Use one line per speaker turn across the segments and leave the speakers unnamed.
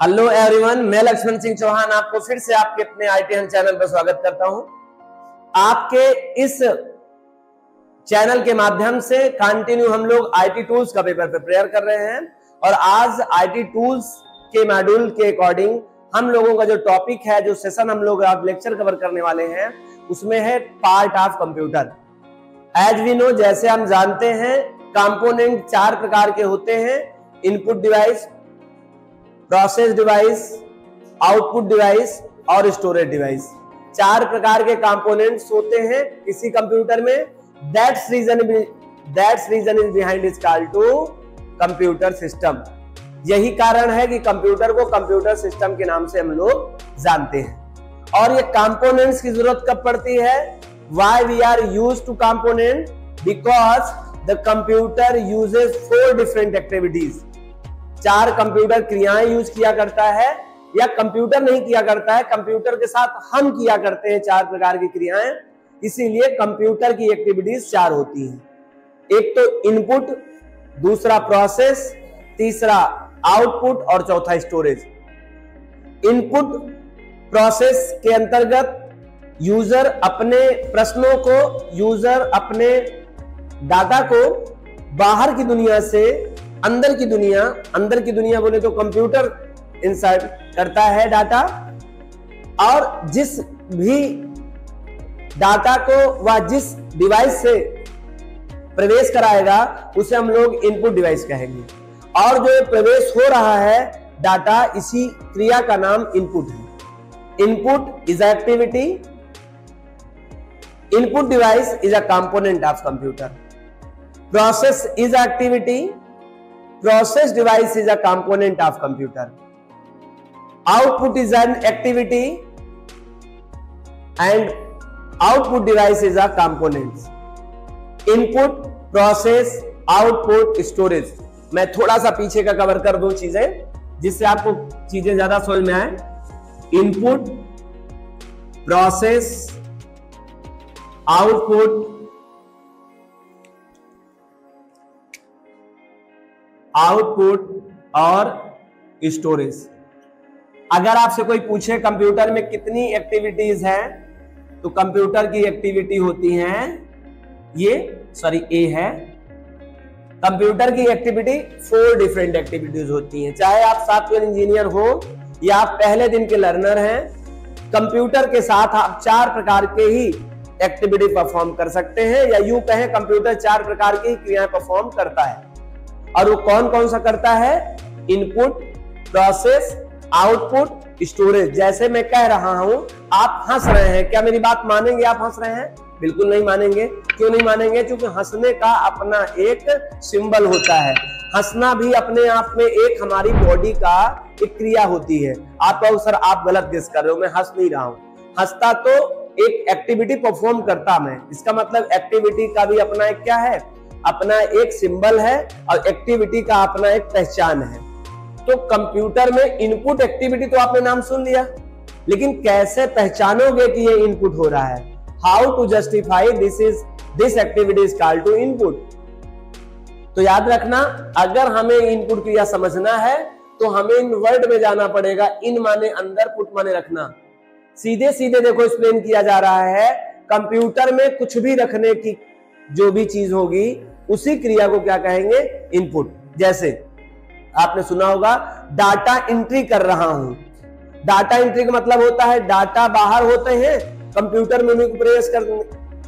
Hello everyone, मैं लक्ष्मण सिंह चौहान आपको फिर से आपके अपने ITN चैनल पर स्वागत करता हूं। आपके इस चैनल के माध्यम से कंटिन्यू हम लोग IT टूल्स का पेपर प्रिपेयर कर रहे हैं और आज IT टूल्स के मॉड्यूल के अकॉर्डिंग हम लोगों का जो टॉपिक है, जो सेशन हम लोग आज लेक्चर कवर करने वाले हैं, उसमें है part of computer. As we know, जैसे हम जानते हैं, कंपोनेंट चार प्रकार के होते हैं: input device, process device, output device और स्टोरेज डिवाइस। चार प्रकार के कंपोनेंट्स होते हैं किसी कंप्यूटर में। That's reason is behind is called to computer system. यही कारण है कि कंप्यूटर को कंप्यूटर सिस्टम के नाम से हम लोग जानते हैं। और ये कंपोनेंट्स की जरूरत कब पड़ती है? Why we are used to component? Because the computer uses 4 different activities. चार कंप्यूटर क्रियाएं यूज किया करता है, या कंप्यूटर नहीं किया करता है, कंप्यूटर के साथ हम किया करते हैं चार प्रकार की क्रियाएं। इसीलिए कंप्यूटर की एक्टिविटीज चार होती हैं। एक तो इनपुट, दूसरा प्रोसेस, तीसरा आउटपुट और चौथा स्टोरेज। इनपुट प्रोसेस के अंतर्गत यूजर अपने प्रश्नों को, यूजर अपने डाटा को बाहर की दुनिया से अंदर की दुनिया बोले तो कंप्यूटर इंसर्ट करता है डाटा, और जिस भी डाटा को वह जिस डिवाइस से प्रवेश कराएगा उसे हम लोग इनपुट डिवाइस कहेंगे। और जो प्रवेश हो रहा है डाटा, इसी क्रिया का नाम इनपुट है। Input is activity, input device is a component of computer. Process is activity, process device is a component of computer. Output is an activity and output device is a component. Input, process, output, storage. मैं थोड़ा सा पीछे का cover कर दूं चीजें, जिससे आपको चीजें ज्यादा समझ में आए। इनपुट, प्रोसेस, आउटपुट, और स्टोरेज। अगर आपसे कोई पूछे कंप्यूटर में कितनी एक्टिविटीज हैं, तो कंप्यूटर की एक्टिविटी होती हैं ए है। कंप्यूटर की एक्टिविटी 4 डिफरेंट एक्टिविटीज होती हैं। चाहे आप सॉफ्टवेयर इंजीनियर हो या आप पहले दिन के लर्नर हैं, कंप्यूटर के साथ आप 4 प्रकार के ही एक्टिविटी परफॉर्म कर सकते हैं, या यूं कहें कंप्यूटर 4 प्रकार की क्रियाएं परफॉर्म करता है। और वो कौन कौन सा करता है? Input, process, output, storage. जैसे मैं कह रहा हूं, आप हंस रहे हैं, क्या मेरी बात मानेंगे? आप हंस रहे हैं? बिल्कुल नहीं मानेंगे। क्यों नहीं मानेंगे? क्योंकि हंसने का अपना एक सिंबल होता है। हंसना भी अपने आप में एक हमारी बॉडी का एक क्रिया होती है। आप कहो सर आप गलत गेस कर रहे हो, मैं हंस नहीं रहा हूं। हंसता तो एक एक्टिविटी परफॉर्म करता मैं, इसका मतलब एक्टिविटी का भी अपना एक क्या है? अपना एक सिंबल है, और एक्टिविटी का अपना एक पहचान है। तो कंप्यूटर में इनपुट एक्टिविटी तो आपने नाम सुन लिया, लेकिन कैसे पहचानोगे कि ये इनपुट हो रहा है? How to justify this activity is called to input. तो याद रखना, अगर हमें इनपुट क्रिया समझना है तो हमें इन वर्ड में जाना पड़ेगा। इन माने अंदर, पुट माने रखना। सीधे सीधे देखो एक्सप्लेन किया जा रहा है, कंप्यूटर में कुछ भी रखने की जो भी चीज होगी उसी क्रिया को क्या कहेंगे? इनपुट। जैसे आपने सुना होगा, डाटा एंट्री कर रहा हूं। डाटा एंट्री का मतलब होता है डाटा बाहर होते हैं, कंप्यूटर में उन्हें प्रेस कर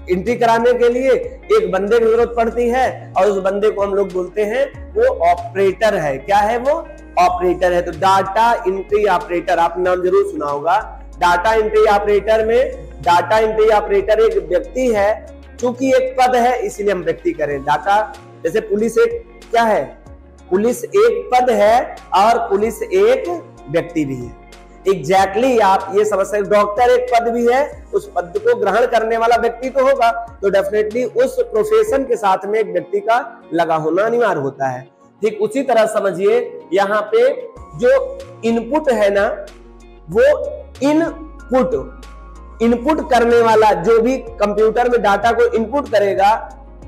एंट्री कराने के लिए एक बंदे की जरूरत पड़ती है, और उस बंदे को हम लोग बोलते हैं वो ऑपरेटर है। क्या है वो? ऑपरेटर है। तो डाटा एंट्री ऑपरेटर, आपने नाम जरूर सुना होगा। डाटा एंट्री ऑपरेटर में डाटा एंट्री ऑपरेटर एक व्यक्ति है, चूंकि एक पद है इसलिए हम व्यक्ति करें। डाटा, जैसे पुलिस एक क्या है? पुलिस एक पद है और पुलिस एक व्यक्ति भी है। एग्जैक्टली आप ये समझ सकते। डॉक्टर एक पद भी है, उस पद को ग्रहण करने वाला व्यक्ति तो होगा, तो डेफिनेटली उस प्रोफेशन के साथ में एक व्यक्ति का लगा होना अनिवार्य होता है। ठीक उसी तरह समझिए, यहाँ पे जो इनपुट है ना, वो इनपुट करने वाला, जो भी कंप्यूटर में डाटा को इनपुट करेगा,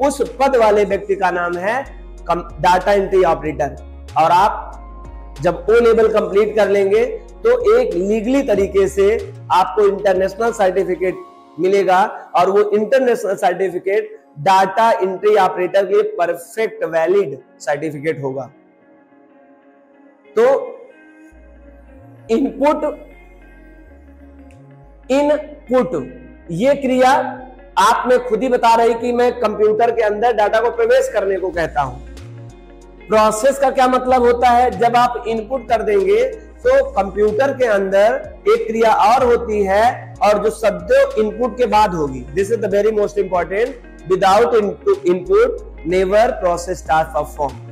उस पद वाले व्यक्ति का नाम है डाटा एंट्री ऑपरेटर। और आप जब ओ लेवल कंप्लीट कर लेंगे तो एक लीगली तरीके से आपको इंटरनेशनल सर्टिफिकेट मिलेगा, और वो international certificate data entry operator के लिए परफेक्ट वैलिड सर्टिफिकेट होगा। तो इनपुट ये क्रिया आपने खुद ही बता रही कि मैं कंप्यूटर के अंदर डाटा को प्रवेश करने को कहता हूं। प्रोसेस का क्या मतलब होता है, जब आप इनपुट कर देंगे तो कंप्यूटर के अंदर एक क्रिया और होती है, और जो शब्द इनपुट के बाद होगी। This is the very most important, without input never process start perform.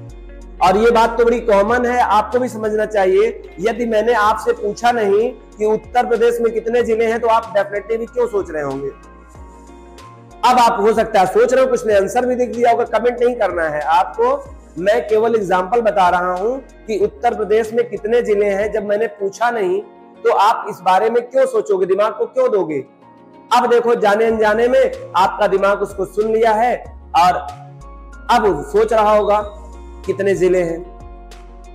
और ये बात तो बड़ी कॉमन है, आपको भी समझना चाहिए। यदि मैंने आपसे पूछा नहीं कि उत्तर प्रदेश में कितने जिले हैं, तो आप डेफिनेटली भी क्यों सोच रहे होंगे। अब आप हो सकता है सोच रहे हो, कुछ ने आंसर भी देख दिया होगा, कमेंट नहीं करना है आपको। मैं केवल एग्जांपल बता रहा हूं कि उत्तर प्रदेश में कितने जिले हैं। जब मैंने पूछा नहीं तो आप इस बारे में क्यों सोचोगे, दिमाग को क्यों दोगे। अब देखो, जाने अनजाने में आपका दिमाग उसको सुन लिया है और अब सोच रहा होगा कितने जिले हैं।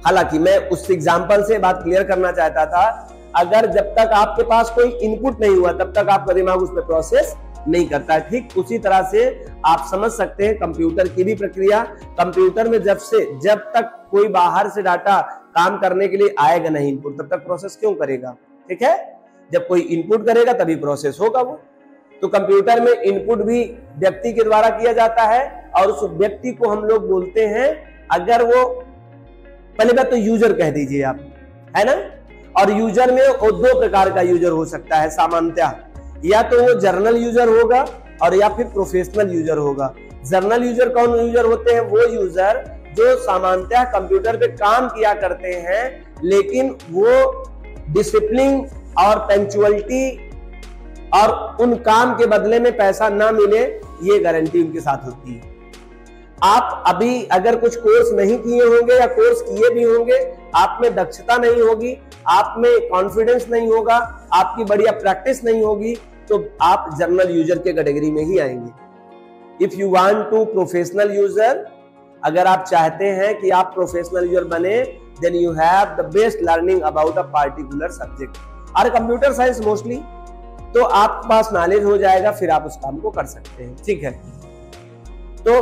हालांकि मैं उस एग्जांपल से बात क्लियर करना चाहता था, अगर जब तक आपके पास कोई इनपुट नहीं हुआ तब तक आपका दिमाग उस पर प्रोसेस नहीं करता है। ठीक उसी तरह से आप समझ सकते हैं कंप्यूटर की भी प्रक्रिया। कंप्यूटर में जब तक कोई बाहर से डाटा काम करने के लिए आएगा नहीं इनपुट, तब तक प्रोसेस क्यों करेगा। ठीक है, जब कोई इनपुट करेगा तभी प्रोसेस होगा वो। तो कंप्यूटर में इनपुट भी व्यक्ति के द्वारा किया जाता है, और उस व्यक्ति को हम लोग बोलते हैं, अगर वो पहले बात तो यूजर कह दीजिए आप, है ना। और यूजर में वो दो प्रकार का यूजर हो सकता है सामान्यतः, या तो वो जर्नल यूजर होगा और या फिर प्रोफेशनल यूजर होगा। जर्नल यूजर कौन यूजर होते हैं, वो यूजर जो सामान्यतः कंप्यूटर पे काम किया करते हैं, लेकिन वो डिसिप्लिन और पंक्चुअलिटी और उन काम के बदले में पैसा ना मिले, ये गारंटी उनके साथ होती है। आप अभी अगर कुछ कोर्स नहीं किए होंगे या कोर्स किए भी होंगे, आप में दक्षता नहीं होगी, आप में कॉन्फिडेंस नहीं होगा, आपकी बढ़िया प्रैक्टिस नहीं होगी, तो आप जर्नल यूजर के कैटेगरी में ही आएंगे। If you want to professional user, अगर आप चाहते हैं कि आप प्रोफेशनल यूजर बने, then you have the best learning about a particular subject और कंप्यूटर साइंस मोस्टली, तो आपके पास नॉलेज हो जाएगा, फिर आप उस काम को कर सकते हैं। ठीक है, तो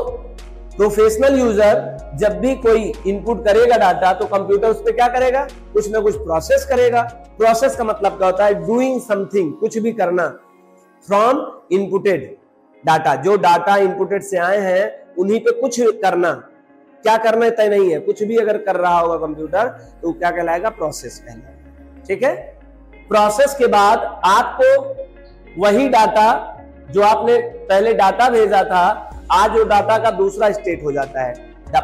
प्रोफेशनल यूजर जब भी कोई इनपुट करेगा डाटा, तो कंप्यूटर उस पर क्या करेगा, कुछ ना कुछ प्रोसेस करेगा। प्रोसेस का मतलब क्या होता है, डूइंग समथिंग, कुछ भी करना, फ्रॉम इनपुटेड डाटा, जो डाटा इनपुटेड से आए हैं उन्हीं पे कुछ करना। क्या करना है तय नहीं है, कुछ भी अगर कर रहा होगा कंप्यूटर तो क्या कहलाएगा, प्रोसेस कहलाएगा। ठीक है, प्रोसेस के बाद आपको वही डाटा जो आपने पहले डाटा भेजा था, आज वो डाटा का दूसरा स्टेट हो जाता है।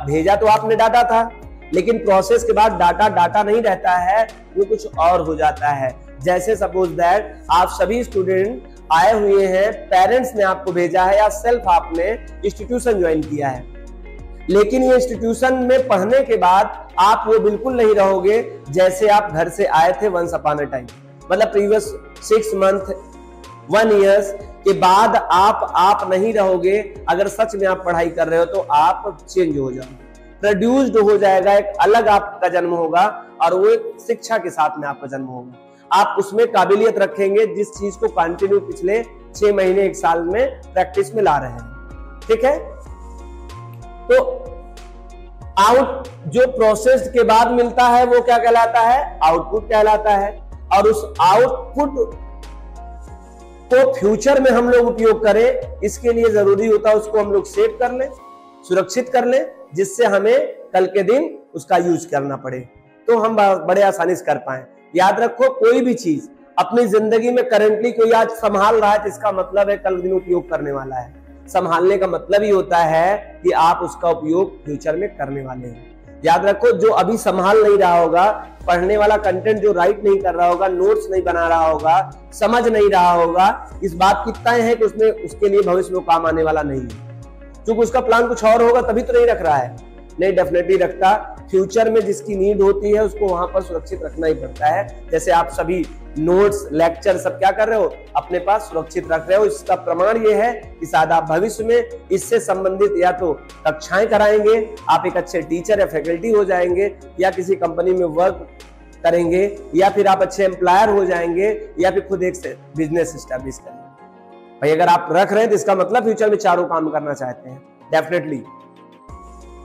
भेजा तो आपने डाटा था, लेकिन प्रोसेस के बाद डाटा नहीं रहता है, वो कुछ और हो जाता है। जैसे सपोज दैट आप सभी स्टूडेंट आए हुए हैं, पेरेंट्स ने आपको भेजा है या सेल्फ आपने इंस्टीट्यूशन ज्वाइन किया है, लेकिन ये इंस्टीट्यूशन में पढ़ने के बाद आप वो बिल्कुल नहीं रहोगे जैसे आप घर से आए थे वंस अपॉन अ टाइम। मतलब प्रीवियस 6 मंथ 1 ईयर्स के बाद आप नहीं रहोगे। अगर सच में आप पढ़ाई कर रहे हो तो आप चेंज हो जाओगे, प्रोड्यूस्ड हो जाएगा, एक अलग आपका जन्म होगा, और वो एक शिक्षा के साथ में आपका जन्म होगा। आप उसमें काबिलियत रखेंगे जिस चीज को कंटिन्यू पिछले 6 महीने 1 साल में प्रैक्टिस में ला रहे हैं। ठीक है, तो आउट जो प्रोसेस के बाद मिलता है वो क्या कहलाता है, आउटपुट कहलाता है। और उस आउटपुट को फ्यूचर में हम लोग उपयोग करें, इसके लिए जरूरी होता है उसको हम लोग सेव कर लें, सुरक्षित कर लें, जिससे हमें कल के दिन उसका यूज करना पड़े, तो हम बड़े आसानी से कर पाए। याद रखो, कोई भी चीज अपनी जिंदगी में करंटली कोई आज संभाल रहा है तो इसका मतलब है कल दिन उपयोग करने वाला है। संभालने का मतलब ही होता है कि आप उसका उपयोग फ्यूचर में करने वाले हैं। याद रखो, जो अभी संभाल नहीं रहा होगा, पढ़ने वाला कंटेंट जो राइट नहीं कर रहा होगा, नोट्स नहीं बना रहा होगा, समझ नहीं रहा होगा, इस बात की तय है कि उसके लिए भविष्य में काम आने वाला नहीं है। क्योंकि उसका प्लान कुछ और होगा तभी तो नहीं रख रहा है। नहीं, डेफिनेटली रखता। फ्यूचर में जिसकी नीड होती है उसको वहां पर सुरक्षित रखना ही पड़ता है। जैसे आप सभी नोट्स, लेक्चर सब क्या कर रहे हो, अपने पास सुरक्षित रख रहे हो। इसका प्रमाण ये है कि शायद आप भविष्य में इससे संबंधित या तो कक्षाएं कराएंगे, आप एक अच्छे टीचर या फैकल्टी हो जाएंगे, या किसी कंपनी में वर्क करेंगे, या फिर आप अच्छे एम्प्लॉयर हो जाएंगे, या फिर खुद एक बिजनेस एस्टैब्लिश करेंगे। भाई अगर आप रख रहे हैं तो इसका मतलब फ्यूचर में चारों काम करना चाहते हैं डेफिनेटली।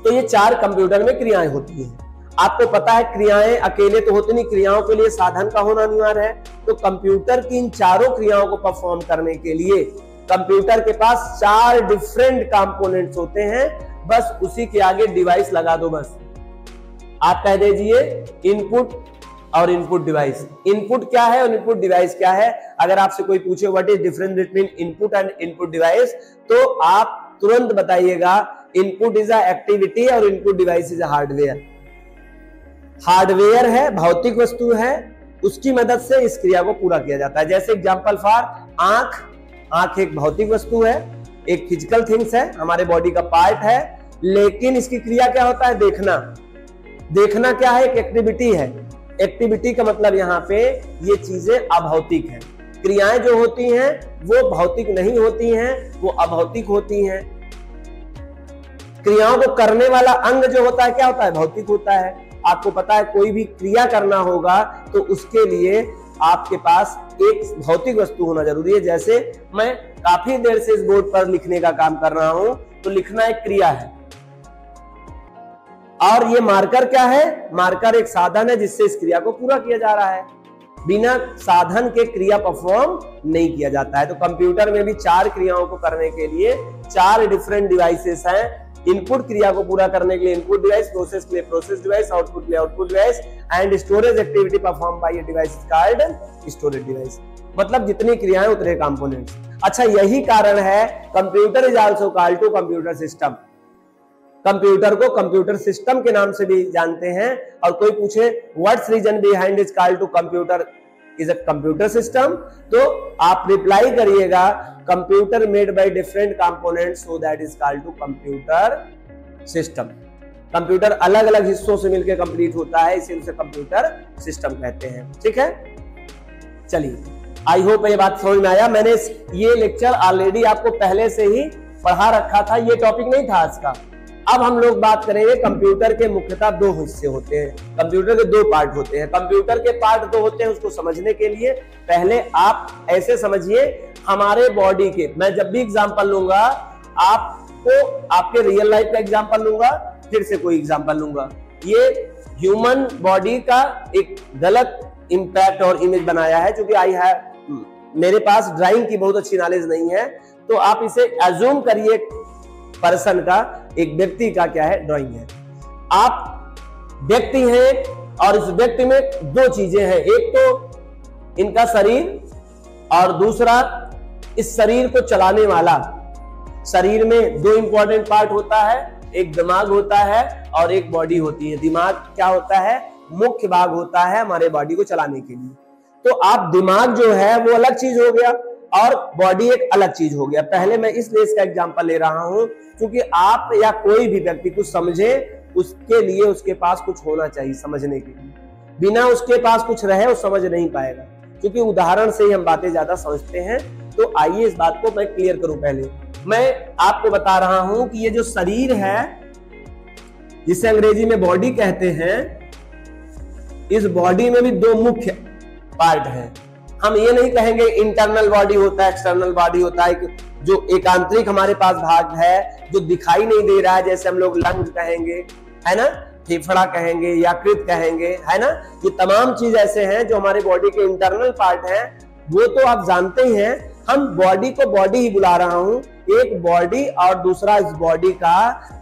तो ये 4 कंप्यूटर में क्रियाएं होती हैं। आपको पता है क्रियाएं अकेले तो होती नहीं, क्रियाओं के लिए साधन का होना अनिवार्य है। तो कंप्यूटर की इन चारों क्रियाओं को परफॉर्म करने के लिए कंप्यूटर के पास 4 डिफरेंट कंपोनेंट्स होते हैं। बस उसी के आगे डिवाइस लगा दो। बस आप कह दीजिए इनपुट और इनपुट डिवाइस। इनपुट क्या है और इनपुट डिवाइस क्या है? अगर आपसे कोई पूछे what is difference between input and input device, तो आप तुरंत बताइएगा इनपुट इज अ एक्टिविटी और input device is a hardware. Hardware है, भौतिक वस्तु है, उसकी मदद से इस क्रिया को पूरा किया जाता है। जैसे एग्जांपल फॉर आंख। आंख एक भौतिक वस्तु है, एक फिजिकल थिंग्स है, हमारे बॉडी का पार्ट है, लेकिन इसकी क्रिया क्या होता है? देखना। देखना क्या है? एक एक्टिविटी है। एक्टिविटी का मतलब यहाँ पे ये चीजें अभौतिक हैं। क्रियाएं जो होती हैं वो भौतिक नहीं होती हैं, वो अभौतिक होती हैं। क्रियाओं को करने वाला अंग जो होता है क्या होता है? भौतिक होता है। आपको पता है कोई भी क्रिया करना होगा तो उसके लिए आपके पास एक भौतिक वस्तु होना जरूरी है। जैसे मैं काफी देर से इस बोर्ड पर लिखने का काम कर रहा हूं, तो लिखना एक क्रिया है। और ये मार्कर क्या है? मार्कर एक साधन है जिससे इस क्रिया को पूरा किया जा रहा है। बिना साधन के क्रिया परफॉर्म नहीं किया जाता है। तो कंप्यूटर में भी 4 क्रियाओं को करने के लिए 4 डिफरेंट डिवाइसेस हैं। इनपुट क्रिया को पूरा करने के लिए इनपुट डिवाइस, प्रोसेस के लिए प्रोसेस डिवाइस, आउटपुट के लिए output device, and storage activity perform by a device called storage device. मतलब जितनी क्रियाएं उतने कंपोनेंट्स। अच्छा, यही कारण है computer is also called to computer system. Computer को कंप्यूटर सिस्टम के नाम से भी जानते हैं। और कोई पूछे what's reason behind is called to computer is a computer system, तो आप रिप्लाई करिएगा computer made by different components so that is called to computer system. Computer अलग अलग हिस्सों से मिलकर कंप्लीट होता है, इसे उसे कंप्यूटर सिस्टम कहते हैं। ठीक है, चलिए, आई होप ये बात समझ में आया। मैंने ये लेक्चर ऑलरेडी आपको पहले से ही पढ़ा रखा था, ये टॉपिक नहीं था आज का। अब हम लोग बात करेंगे कंप्यूटर के मुख्यतः 2 हिस्से होते हैं। कंप्यूटर के 2 पार्ट होते हैं। कंप्यूटर के पार्ट 2 होते हैं। उसको समझने के लिए पहले आप ऐसे समझिए, हमारे बॉडी के, मैं जब भी एग्जांपल लूंगा आपको आपके रियल लाइफ का एग्जांपल लूंगा, फिर से कोई एग्जांपल लूंगा। ये ह्यूमन बॉडी का एक गलत इंपैक्ट और इमेज बनाया है, क्योंकि मेरे पास ड्राइंग की बहुत अच्छी नॉलेज नहीं है, तो आप इसे एज्यूम करिए पर्सन का, एक व्यक्ति का क्या है, ड्राइंग है। आप व्यक्ति हैं और इस व्यक्ति में 2 चीजें हैं, एक तो इनका शरीर और दूसरा इस शरीर को चलाने वाला। शरीर में 2 इंपॉर्टेंट पार्ट होता है, एक दिमाग होता है और एक बॉडी होती है। दिमाग क्या होता है? मुख्य भाग होता है हमारे बॉडी को चलाने के लिए। तो आप दिमाग जो है वो अलग चीज हो गया और बॉडी एक अलग चीज हो गया। पहले मैं इसलिए इसका एग्जांपल ले रहा हूं क्योंकि आप या कोई भी व्यक्ति कुछ समझे, उसके लिए उसके पास कुछ होना चाहिए समझने के लिए। बिना उसके पास कुछ रहे वो समझ नहीं पाएगा, क्योंकि उदाहरण से ही हम बातें ज्यादा समझते हैं। तो आइए इस बात को मैं क्लियर करूं। पहले मैं आपको बता रहा हूं कि ये जो शरीर है, जिसे अंग्रेजी में बॉडी कहते हैं, इस बॉडी में भी 2 मुख्य पार्ट है। हम ये नहीं कहेंगे इंटरनल बॉडी होता है, एक्सटर्नल बॉडी होता है। जो एकांतरिक हमारे पास भाग है जो दिखाई नहीं दे रहा है, जैसे हम लोग लंग कहेंगे, है ना, फेफड़ा कहेंगे, यकृत कहेंगे, है ना, ये तमाम चीज ऐसे हैं जो हमारे बॉडी के इंटरनल पार्ट हैं। वो तो आप जानते ही हैं। हम बॉडी को बॉडी ही बुला रहा हूं, एक बॉडी और दूसरा इस बॉडी का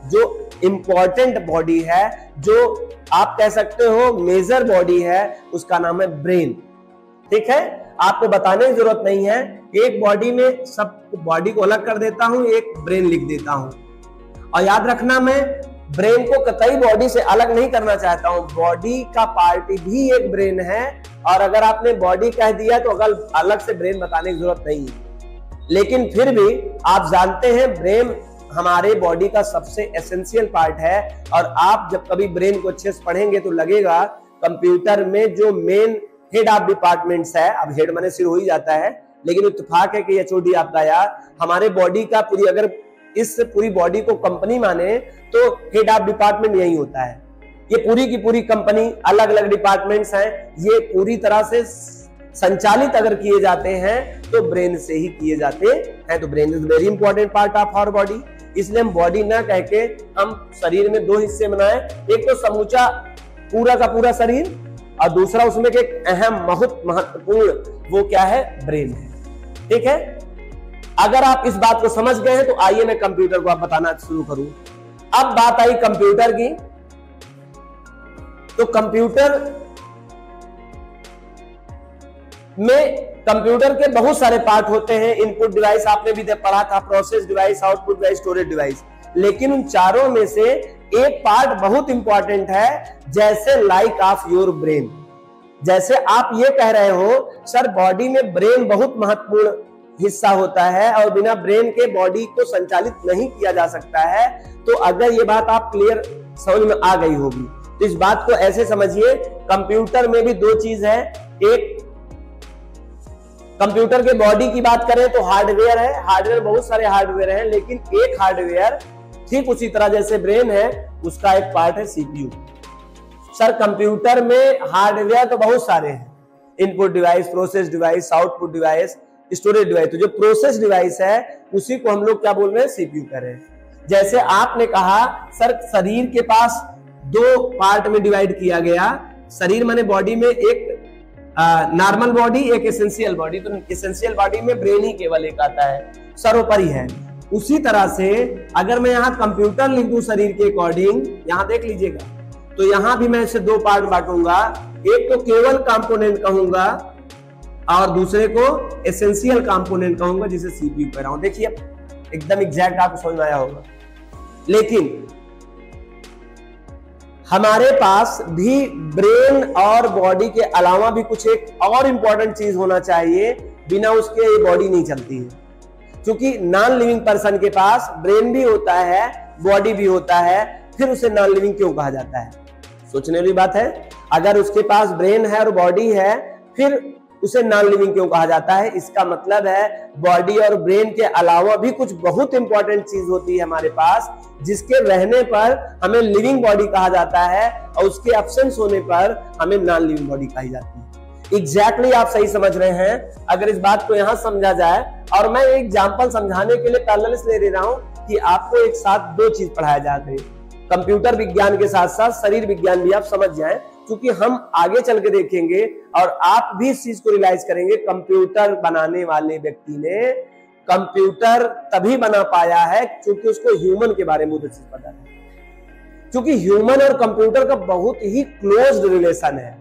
जो इंपॉर्टेंट बॉडी है, जो आप कह सकते हो मेजर बॉडी है, उसका नाम है ब्रेन। ठीक है, आपको बताने की जरूरत नहीं है। एक बॉडी में सब बॉडी को अलग कर देता हूं, एक ब्रेन लिख देता हूं। और याद रखना, मैं ब्रेन को कतई बॉडी से अलग नहीं करना चाहता हूं। बॉडी का पार्ट भी एक ब्रेन है, और अगर आपने बॉडी कह दिया तो अगर अलग से ब्रेन बताने की जरूरत नहीं है। लेकिन फिर भी आप जानते हैं ब्रेन हमारे बॉडी का सबसे एसेंशियल पार्ट है। और आप जब कभी ब्रेन को अच्छे से पढ़ेंगे तो लगेगा कंप्यूटर में जो मेन हेड ऑफ डिपार्टमेंट्स है। अब हेड माने सिर हो ही जाता है, लेकिन इत्तेफाक है कि एचओडी आपका यार हमारे बॉडी का पूरी, अगर इस पूरी बॉडी को कंपनी माने तो हेड ऑफ डिपार्टमेंट यही होता है। ये पूरी की पूरी कंपनी, अलग अलग डिपार्टमेंट्स हैं, ये पूरी तरह से संचालित अगर किए जाते हैं तो ब्रेन से ही किए जाते हैं। तो brain is very important part of our body. इसलिए हम बॉडी ना कह के हम शरीर में दो हिस्से बनाए, एक तो समूचा पूरा का पूरा शरीर, और दूसरा उसमें एक अहम बहुत महत्वपूर्ण वो क्या है, ब्रेन है। ठीक है, अगर आप इस बात को समझ गए हैं तो आइए मैं कंप्यूटर को आप बताना शुरू करूं। अब बात आई कंप्यूटर की, तो कंप्यूटर में कंप्यूटर के बहुत सारे पार्ट होते हैं। इनपुट डिवाइस आपने भी पढ़ा था, process device, output device, storage device. लेकिन उन चारों में से एक पार्ट बहुत इंपॉर्टेंट है, जैसे लाइक ऑफ योर ब्रेन। जैसे आप ये कह रहे हो सर बॉडी में ब्रेन बहुत महत्वपूर्ण हिस्सा होता है और बिना ब्रेन के बॉडी को संचालित नहीं किया जा सकता है, तो अगर ये बात आप क्लियर समझ में आ गई होगी तो इस बात को ऐसे समझिए, कंप्यूटर में भी दो चीज है। एक कंप्यूटर के बॉडी की बात करें तो हार्डवेयर है, हार्डवेयर बहुत सारे हार्डवेयर हैं, लेकिन एक हार्डवेयर ठीक उसी तरह जैसे ब्रेन है उसका एक पार्ट है सीपीयू। सर कंप्यूटर में हार्डवेयर तो बहुत सारे हैं, input device, process device, output device, storage device. तो जो प्रोसेस डिवाइस है उसी को हम लोग क्या बोल रहे हैं, सीपीयू कह रहे हैं। जैसे आपने कहा सर शरीर के पास दो पार्ट में डिवाइड किया गया, शरीर माने बॉडी में एक नॉर्मल बॉडी, एक एसेंशियल बॉडी। तो एसेंशियल बॉडी में ब्रेन ही केवल एक आता है, सर्वोपरि है। उसी तरह से अगर मैं यहाँ कंप्यूटर लिख दूं शरीर के अकॉर्डिंग, यहाँ देख लीजिएगा, तो यहां भी मैं इसे दो पार्ट बांटूंगा, एक तो केवल कंपोनेंट कहूंगा और दूसरे को एसेंशियल कंपोनेंट कहूंगा, जिसे सीपीयू कह रहा हूं। देखिए एकदम एग्जैक्ट आपको समझ में आया होगा। लेकिन हमारे पास भी ब्रेन और बॉडी के अलावा भी कुछ एक और इंपॉर्टेंट चीज होना चाहिए, बिना उसके ये बॉडी नहीं चलती है। क्योंकि नॉन लिविंग पर्सन के पास ब्रेन भी होता है, बॉडी भी होता है, फिर उसे नॉन लिविंग क्यों कहा जाता है? सोचने वाली बात है। अगर उसके पास ब्रेन है और बॉडी है, फिर उसे नॉन लिविंग क्यों कहा जाता है? इसका मतलब है बॉडी और ब्रेन के अलावा भी कुछ बहुत इंपॉर्टेंट चीज होती है हमारे पास, जिसके रहने पर हमें लिविंग बॉडी कहा जाता है और उसके एब्सेंस होने पर हमें नॉन लिविंग बॉडी कही जाती है। एग्जैक्टली आप सही समझ रहे हैं। अगर इस बात को यहां समझा जाए, और मैं एक एग्जांपल समझाने के लिए पैरेलल ले रहा हूं कि आपको एक साथ दो चीज पढ़ाया जाते हैं, कंप्यूटर विज्ञान के साथ साथ शरीर विज्ञान भी आप समझ जाएं, क्योंकि हम आगे चल के देखेंगे और आप भी इस चीज को रियलाइज करेंगे। कंप्यूटर बनाने वाले व्यक्ति ने कंप्यूटर तभी बना पाया है क्योंकि उसको ह्यूमन के बारे में वो चीज पता है, क्योंकि ह्यूमन और कंप्यूटर का बहुत ही क्लोज रिलेशन है।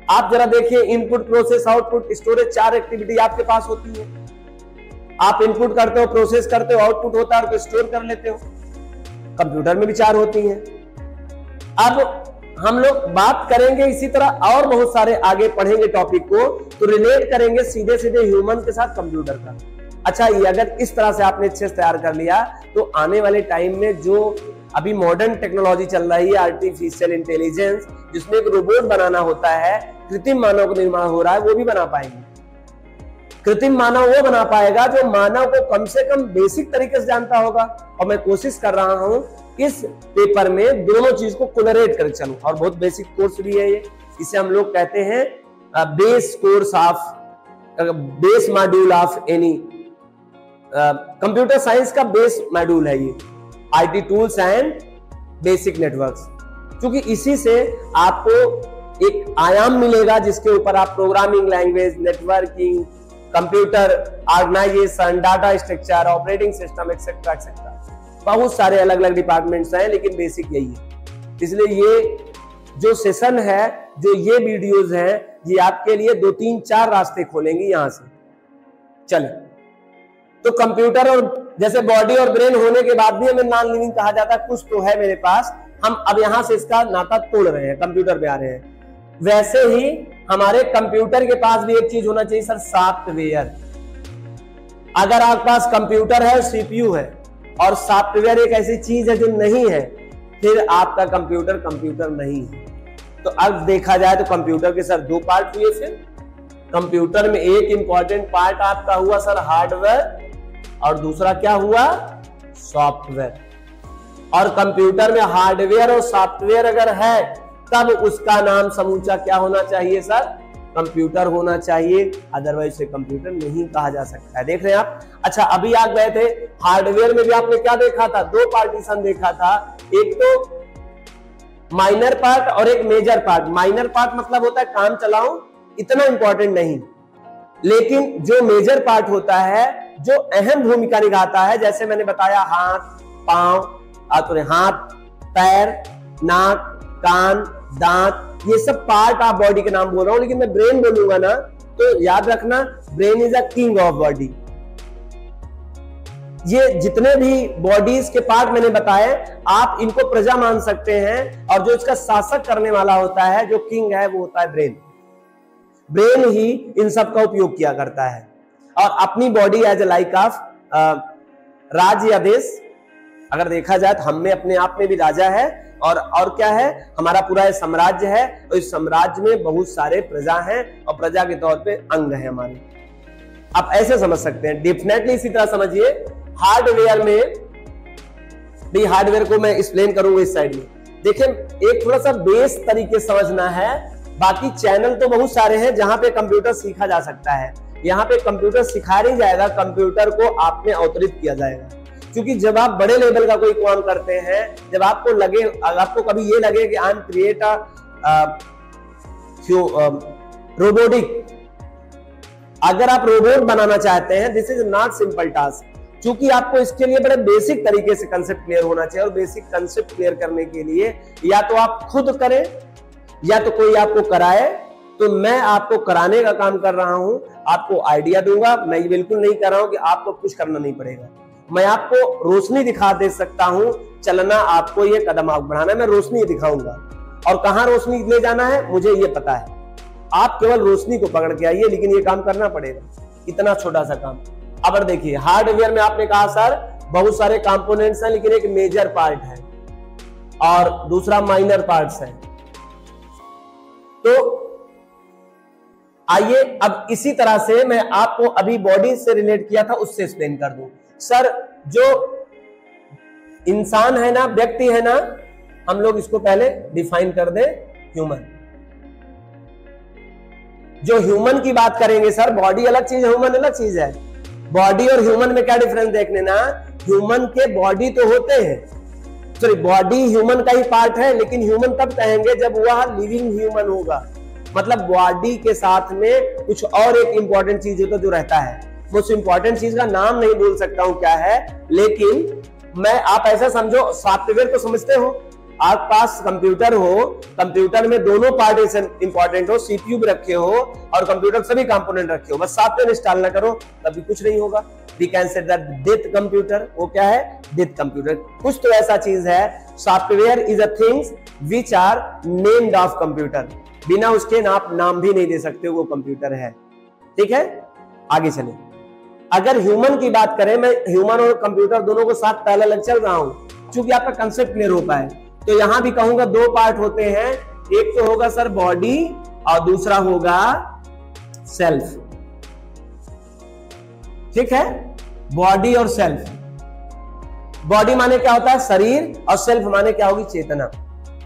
आप जरा देखिए, इनपुट, प्रोसेस, आउटपुट, स्टोरेज, चार एक्टिविटी आपके पास होती है। आप इनपुट करते हो, प्रोसेस करते हो, आउटपुट होता है और स्टोर कर लेते हो। कंप्यूटर में भी चार होती हैं। अब हम लोग बात करेंगे इसी तरह और बहुत सारे आगे पढ़ेंगे टॉपिक को, तो रिलेट करेंगे सीधे सीधे ह्यूमन के साथ कंप्यूटर का। अच्छा, ये अगर इस तरह से आपने अच्छे से तैयार कर लिया तो आने वाले टाइम में जो अभी मॉडर्न टेक्नोलॉजी चल रही है, आर्टिफिशियल इंटेलिजेंस, जिसमें एक रोबोट बनाना होता है, कृत्रिम मानव का निर्माण हो रहा है, वो भी बना पाएंगे। कृत्रिम मानव वो बना पाएगा जो मानव को कम से कम बेसिक तरीके से जानता होगा। और मैं कोशिश कर रहा हूं इस पेपर में दोनों चीज को कोलरेट कर चलूं, और बहुत बेसिक कोर्स भी है ये। इसे हम लोग कहते हैं base course of, base module of any computer science का बेस मॉड्यूल है ये, IT tools and basic networks. क्योंकि इसी से आपको एक आयाम मिलेगा जिसके ऊपर आप programming language, networking, computer organisation, data structure, operating system etcetera etcetera, बहुत सारे अलग अलग डिपार्टमेंट्स हैं, लेकिन बेसिक यही है। इसलिए ये जो सेशन है, जो ये वीडियोस हैं, ये आपके लिए 2, 3, 4 रास्ते खोलेंगे यहां से। चले, तो कंप्यूटर और जैसे बॉडी और ब्रेन होने के बाद भी हमें नॉन लिविंग कहा जाता है, कुछ तो है मेरे पास, हम अब यहां से इसका नाता तोड़ रहे हैं, कंप्यूटर पे आ रहे हैं। वैसे ही हमारे कंप्यूटर के पास भी एक चीज होना चाहिए सर, सॉफ्टवेयर। अगर आपके पास कंप्यूटर है, सीपीयू है, और सॉफ्टवेयर एक ऐसी चीज है जो नहीं है, फिर आपका कंप्यूटर कंप्यूटर नहीं है। तो अब देखा जाए तो कंप्यूटर के सर दो पार्ट हुए। फिर कंप्यूटर में एक इंपॉर्टेंट पार्ट आपका हुआ सर हार्डवेयर और दूसरा क्या हुआ सॉफ्टवेयर। और कंप्यूटर में हार्डवेयर और सॉफ्टवेयर अगर है तब उसका नाम समूचा क्या होना चाहिए सर कंप्यूटर होना चाहिए, अदरवाइज से कंप्यूटर नहीं कहा जा सकता है। देख रहे हैं आप। अच्छा अभी आ गए थे हार्डवेयर में भी आपने क्या देखा था, दो पार्टीशन देखा था, एक तो माइनर पार्ट और एक मेजर पार्ट। माइनर पार्ट मतलब होता है काम चलाओ, इतना इंपॉर्टेंट नहीं, लेकिन जो मेजर पार्ट होता है जो अहम भूमिका निभाता है, जैसे मैंने बताया हाथ पांव, हाथ पैर नाक कान दांत, ये सब पार्ट आप बॉडी के नाम बोल रहा हूं, लेकिन मैं ब्रेन बोलूंगा ना तो याद रखना brain is a king of body. ये जितने भी बॉडीज के पार्ट मैंने बताए आप इनको प्रजा मान सकते हैं, और जो इसका शासक करने वाला होता है जो किंग है वो होता है ब्रेन। ब्रेन ही इन सब का उपयोग किया करता है। और अपनी body as a like of राज्य या देश, अगर देखा जाए तो हम में अपने आप में भी राजा है और क्या है हमारा पूरा साम्राज्य है, और इस साम्राज्य में बहुत सारे प्रजा हैं और प्रजा के तौर पे अंग है हमारे। आप ऐसे समझ सकते हैं। डेफिनेटली इसी तरह समझिए हार्डवेयर में भी, हार्डवेयर को मैं एक्सप्लेन करूंगा इस साइड में। देखिए एक थोड़ा सा बेस तरीके समझना है, बाकी चैनल तो बहुत सारे हैं जहां पे कंप्यूटर सीखा जा सकता है। यहाँ पे कंप्यूटर सिखाया नहीं जाएगा, कंप्यूटर को आप में अवतरित किया जाएगा। क्योंकि जब आप बड़े लेवल का कोई काम करते हैं, जब आपको लगे, आपको कभी ये लगे कि आई एम क्रिएट रोबोटिक, अगर आप रोबोट बनाना चाहते हैं, this is not simple task. क्योंकि आपको इसके लिए बड़े बेसिक तरीके से कंसेप्ट क्लियर होना चाहिए, और बेसिक कंसेप्ट क्लियर करने के लिए या तो आप खुद करें या तो कोई आपको कराए। तो मैं आपको कराने का काम कर रहा हूं, आपको आइडिया दूंगा। मैं ये बिल्कुल नहीं कर रहा हूं कि आपको कुछ करना नहीं पड़ेगा। मैं आपको रोशनी दिखा दे सकता हूं, चलना आपको ये कदम आगे बढ़ाना है, मैं रोशनी दिखाऊंगा। और कहां रोशनी ले जाना है मुझे ये पता है, आप केवल रोशनी को पकड़ के आइए, लेकिन ये काम करना पड़ेगा, इतना छोटा सा काम। अब देखिए हार्डवेयर में आपने कहा सर बहुत सारे कंपोनेंट्स हैं, लेकिन एक मेजर पार्ट है और दूसरा माइनर पार्ट्स है। तो आइए अब इसी तरह से मैं आपको अभी बॉडी से रिलेट किया था उससे एक्सप्लेन कर दूं। सर जो इंसान है ना, व्यक्ति है ना, हम लोग इसको पहले डिफाइन कर दें, ह्यूमन। जो ह्यूमन की बात करेंगे सर, बॉडी अलग चीज है, ह्यूमन अलग चीज है। बॉडी और ह्यूमन में क्या डिफरेंस देखने ना, ह्यूमन के बॉडी तो होते हैं, सॉरी बॉडी ह्यूमन का ही पार्ट है, लेकिन ह्यूमन तब कहेंगे जब वह लिविंग ह्यूमन होगा। मतलब बॉडी के साथ में कुछ और एक इंपॉर्टेंट चीज होता जो रहता है। उस इंपॉर्टेंट चीज का नाम नहीं बोल सकता हूं क्या है, लेकिन मैं आप ऐसा समझो, सॉफ्टवेयर को समझते हो, आप पास कंप्यूटर हो, कंप्यूटर में दोनों पार्ट इंपॉर्टेंट हो, सीपीयू भी रखे हो और कंप्यूटर सभी कंपोनेंट रखे हो, बस सॉफ्टवेयर इंस्टॉल ना करो तभी कुछ नहीं होगा। We can say that death computer, वो क्या है डेथ कंप्यूटर। कुछ तो ऐसा चीज है, software is a things which are named of computer, बिना उसके आप नाम भी नहीं दे सकते, वो कंप्यूटर है। ठीक है, आगे चले। अगर ह्यूमन की बात करें, मैं ह्यूमन और कंप्यूटर दोनों को साथ पहले अलग चल रहा हूं क्योंकि आपका कंसेप्ट क्लियर हो पाए, तो यहां भी कहूंगा दो पार्ट होते हैं, एक तो होगा सर बॉडी और दूसरा होगा सेल्फ। ठीक है, बॉडी और सेल्फ। बॉडी माने क्या होता है शरीर, और सेल्फ माने क्या होगी चेतना।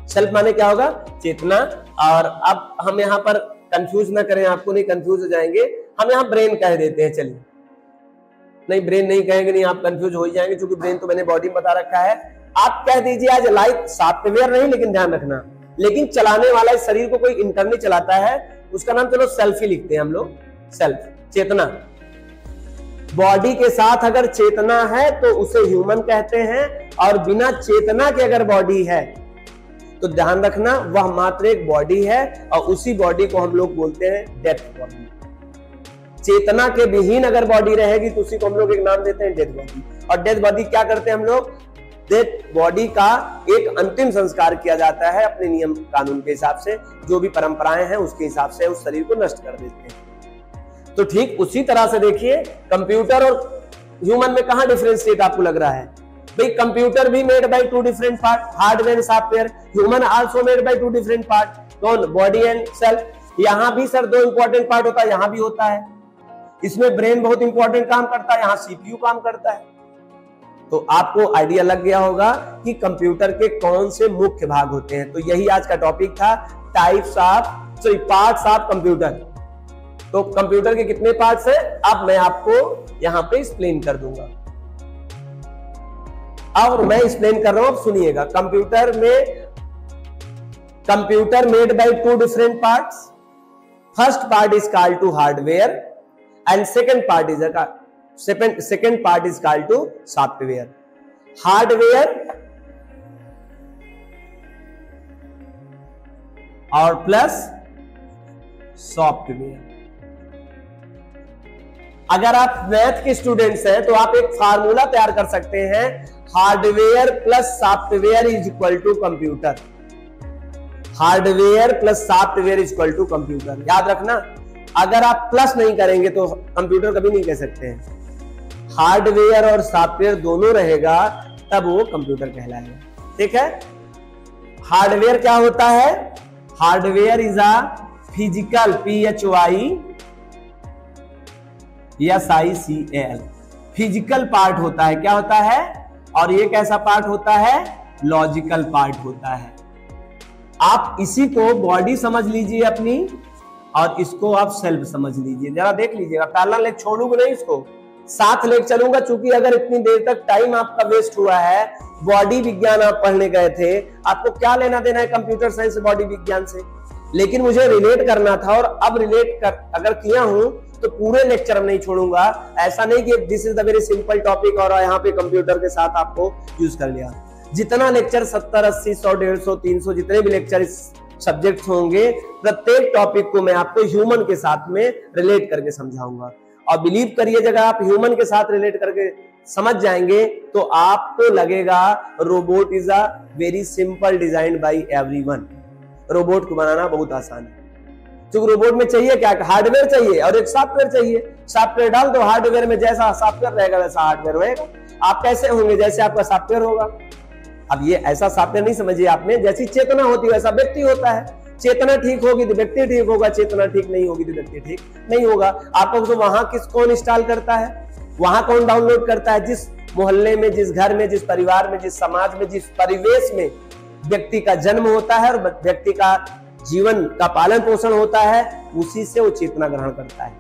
सेल्फ माने क्या होगा चेतना। और अब हम यहां पर कंफ्यूज ना करें, आपको नहीं कंफ्यूज हो जाएंगे, हम यहां ब्रेन कह देते हैं। चलिए, नहीं ब्रेन नहीं कहेंगे, नहीं आप कंफ्यूज हो जाएंगे, क्योंकि ब्रेन तो मैंने बॉडी में बता रखा है। आप कह दीजिए आज लाइक सॉफ्टवेयर नहीं, लेकिन ध्यान रखना, लेकिन चलाने वाला इस शरीर को कोई इंटरनली चलाता है, उसका नाम चलो सेल्फ ही लिखते हैं हम लोग, सेल्फ, चेतना। बॉडी के साथ अगर चेतना है तो उसे ह्यूमन कहते हैं, और बिना चेतना के अगर बॉडी है तो ध्यान रखना वह मात्र एक बॉडी है, और उसी बॉडी को हम लोग बोलते हैं डेथ बॉडी। चेतना के विहीन अगर बॉडी रहेगी तो उसी को हम लोग एक नाम देते हैं डेथ बॉडी। और डेथ बॉडी क्या करते हैं हम लोग, डेथ बॉडी का एक अंतिम संस्कार किया जाता है अपने नियम कानून के हिसाब से, जो भी परंपराएं हैं उसके हिसाब से उस शरीर को नष्ट कर देते हैं। तो ठीक उसी तरह से देखिए कंप्यूटर और ह्यूमन में कहां डिफरेंशिएट आपको लग रहा है भाई। कंप्यूटर भी made by two different part, hardware and software, human also made by two different part. कौन, बॉडी एंड सेल। यहां भी सर दो इंपॉर्टेंट पार्ट होता है, यहां भी होता है। इसमें ब्रेन बहुत इंपॉर्टेंट काम करता है, यहां सीपीयू काम करता है। तो आपको आइडिया लग गया होगा कि कंप्यूटर के कौन से मुख्य भाग होते हैं। तो यही आज का टॉपिक था, पार्ट्स ऑफ कंप्यूटर। तो कंप्यूटर के कितने पार्ट्स हैं अब मैं आपको यहां पे एक्सप्लेन कर दूंगा। और मैं एक्सप्लेन कर रहा हूं, अब सुनिएगा। Computer made by two different parts. First part is called to hardware and second part is called to software. Hardware और प्लस सॉफ्टवेयर। अगर आप मैथ के स्टूडेंट्स हैं तो आप एक फार्मूला तैयार कर सकते हैं, hardware plus software is equal to computer. Hardware plus software is equal to computer. याद रखना, अगर आप प्लस नहीं करेंगे तो कंप्यूटर कभी नहीं कह सकते हैं। हार्डवेयर और सॉफ्टवेयर दोनों रहेगा तब वो कंप्यूटर कहलाएगा। ठीक है। हार्डवेयर क्या होता है? Hardware is a physical, PHYSICAL, physical part होता है। क्या होता है? और ये कैसा पार्ट होता है? लॉजिकल पार्ट होता है। आप इसी को बॉडी समझ लीजिए अपनी, और इसको आप सेल्फ समझ लीजिए। जरा देख लीजिएगा, पहला लेग छोड़ूंगा नहीं, इसको साथ लेग चलूंगा। चूंकि अगर इतनी देर तक टाइम आपका वेस्ट हुआ है, बॉडी विज्ञान आप पढ़ने गए थे, आपको क्या लेना देना है कंप्यूटर साइंस बॉडी विज्ञान से? लेकिन मुझे रिलेट करना था, और अब रिलेट कर अगर किया हूं तो पूरे लेक्चर में नहीं छोड़ूंगा। ऐसा नहीं कि this is the very simple topic और यहाँ पे कंप्यूटर के साथ आपको यूज कर लिया। जितना लेक्चर 70, 80, 100, 150, 300 जितने भी लेक्चर इस सब्जेक्ट होंगे, प्रत्येक टॉपिक को मैं आपको ह्यूमन के साथ में रिलेट करके समझाऊंगा। और बिलीव करिए, जब आप ह्यूमन के साथ रिलेट करके समझ जाएंगे तो आपको लगेगा robot is a very simple design by everyone. Robot को बनाना बहुत आसान है। क्योंकि रोबोट में चाहिए क्या? हार्डवेयर चाहिए और एक सॉफ्टवेयर चाहिए। सॉफ्टवेयर डाल दो, हार्डवेयर में जैसा सॉफ्टवेयर रहेगा वैसा हार्डवेयर रहेगा। आप कैसे होंगे? जैसे आपका सॉफ्टवेयर होगा। अब ये ऐसा सॉफ्टवेयर नहीं समझिए आपने, जैसी चेतना होती है वैसा व्यक्ति होता है। चेतना ठीक होगी तो व्यक्ति ठीक होगा, चेतना ठीक नहीं होगी तो व्यक्ति ठीक नहीं होगा। आपको तो वहां कौन इंस्टॉल करता है, वहां कौन डाउनलोड करता है? जिस मोहल्ले में, जिस घर में, जिस परिवार में, जिस समाज में, जिस परिवेश में व्यक्ति का जन्म होता है और व्यक्ति का जीवन का पालन पोषण होता है, उसी से वो चेतना ग्रहण करता है।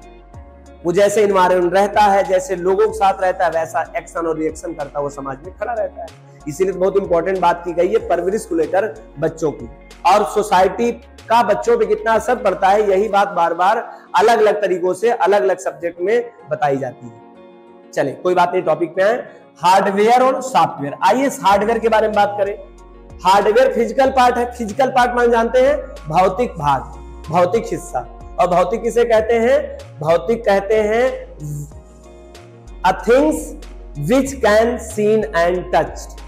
वो जैसे एनवायरनमेंट रहता है, जैसे लोगों के साथ रहता है, वैसा एक्शन और रिएक्शन करता है, वो समाज में खड़ा रहता है। इसीलिए बहुत इंपॉर्टेंट बात की गई है परवरिश को लेकर बच्चों की, और सोसाइटी का बच्चों पे कितना असर पड़ता है, यही बात बार बार अलग अलग तरीकों से अलग अलग सब्जेक्ट में बताई जाती है। चले कोई बात नहीं, टॉपिक पे आए, हार्डवेयर और सॉफ्टवेयर। आइए हार्डवेयर के बारे में बात करें। हार्डवेयर फिजिकल पार्ट है। फिजिकल पार्ट मान जानते हैं, भौतिक भाग, भौतिक हिस्सा। और भौतिक किसे कहते हैं? भौतिक कहते हैं अ things which can seen and touched.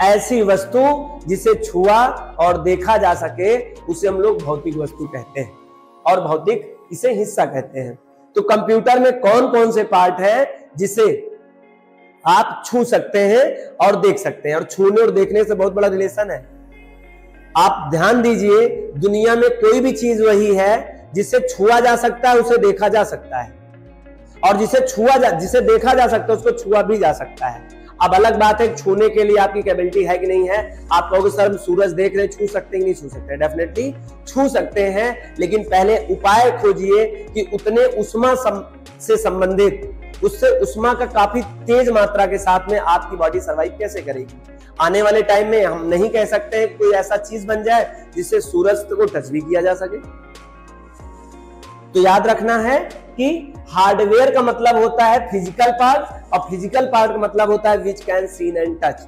ऐसी वस्तु जिसे छुआ और देखा जा सके उसे हम लोग भौतिक वस्तु कहते हैं, और भौतिक इसे हिस्सा कहते हैं। तो कंप्यूटर में कौन कौन से पार्ट है जिसे आप छू सकते हैं और देख सकते हैं? और छूने और देखने से बहुत बड़ा रिलेशन है। आप ध्यान दीजिए, दुनिया में कोई भी चीज वही है जिसे छुआ जा सकता है, उसे देखा जा सकता है, और जिसे देखा जा सकता है उसको छुआ भी जा सकता है। अब अलग बात है छूने के लिए आपकी कैपेबिलिटी है कि नहीं है। आप कहोगे सर हम सूरज देख रहे, छू सकते हैं कि नहीं छू सकते? डेफिनेटली छू सकते हैं, लेकिन पहले उपाय खोजिए कि उतने उष्मा से संबंधित, उससे उष्मा का काफी तेज मात्रा के साथ में आपकी बॉडी सर्वाइव कैसे करेगी। आने वाले टाइम में हम नहीं कह सकते हैं कोई ऐसा चीज बन जाए जिससे सूरज को टच भी किया जा सके। तो याद रखना है कि हार्डवेयर का मतलब होता है फिजिकल पार्ट, और फिजिकल पार्ट का मतलब होता है विच कैन सीन एंड टच।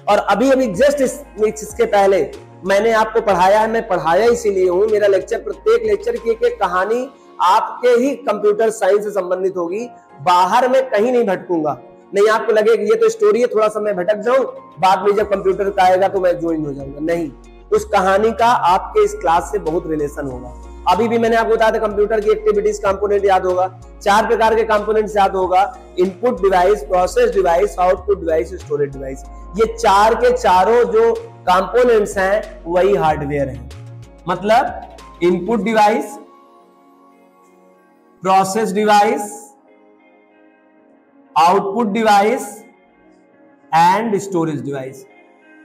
और अभी जस्ट इसके पहले मैंने आपको पढ़ाया है, मैं पढ़ाया इसीलिए हूं, मेरा लेक्चर, प्रत्येक लेक्चर की एक कहानी आपके ही कंप्यूटर साइंस से संबंधित होगी। बाहर में कहीं नहीं भटकूंगा, नहीं आपको लगे कि ये तो स्टोरी है, थोड़ा सा मैं भटक जाऊं, बाद में जब कंप्यूटर का आएगा तो मैं ज्वाइन हो जाऊंगा। नहीं, उस कहानी का आपके इस क्लास से बहुत रिलेशन होगा। अभी भी मैंने आपको बताया था कंप्यूटर की एक्टिविटीज कंपोनेंट याद होगा, 4 प्रकार के कंपोनेंट्स याद होगा, input device, process device, output device, storage device. ये 4 के चारों जो कंपोनेंट्स हैं वही हार्डवेयर हैं। मतलब input device, process device, output device and storage device.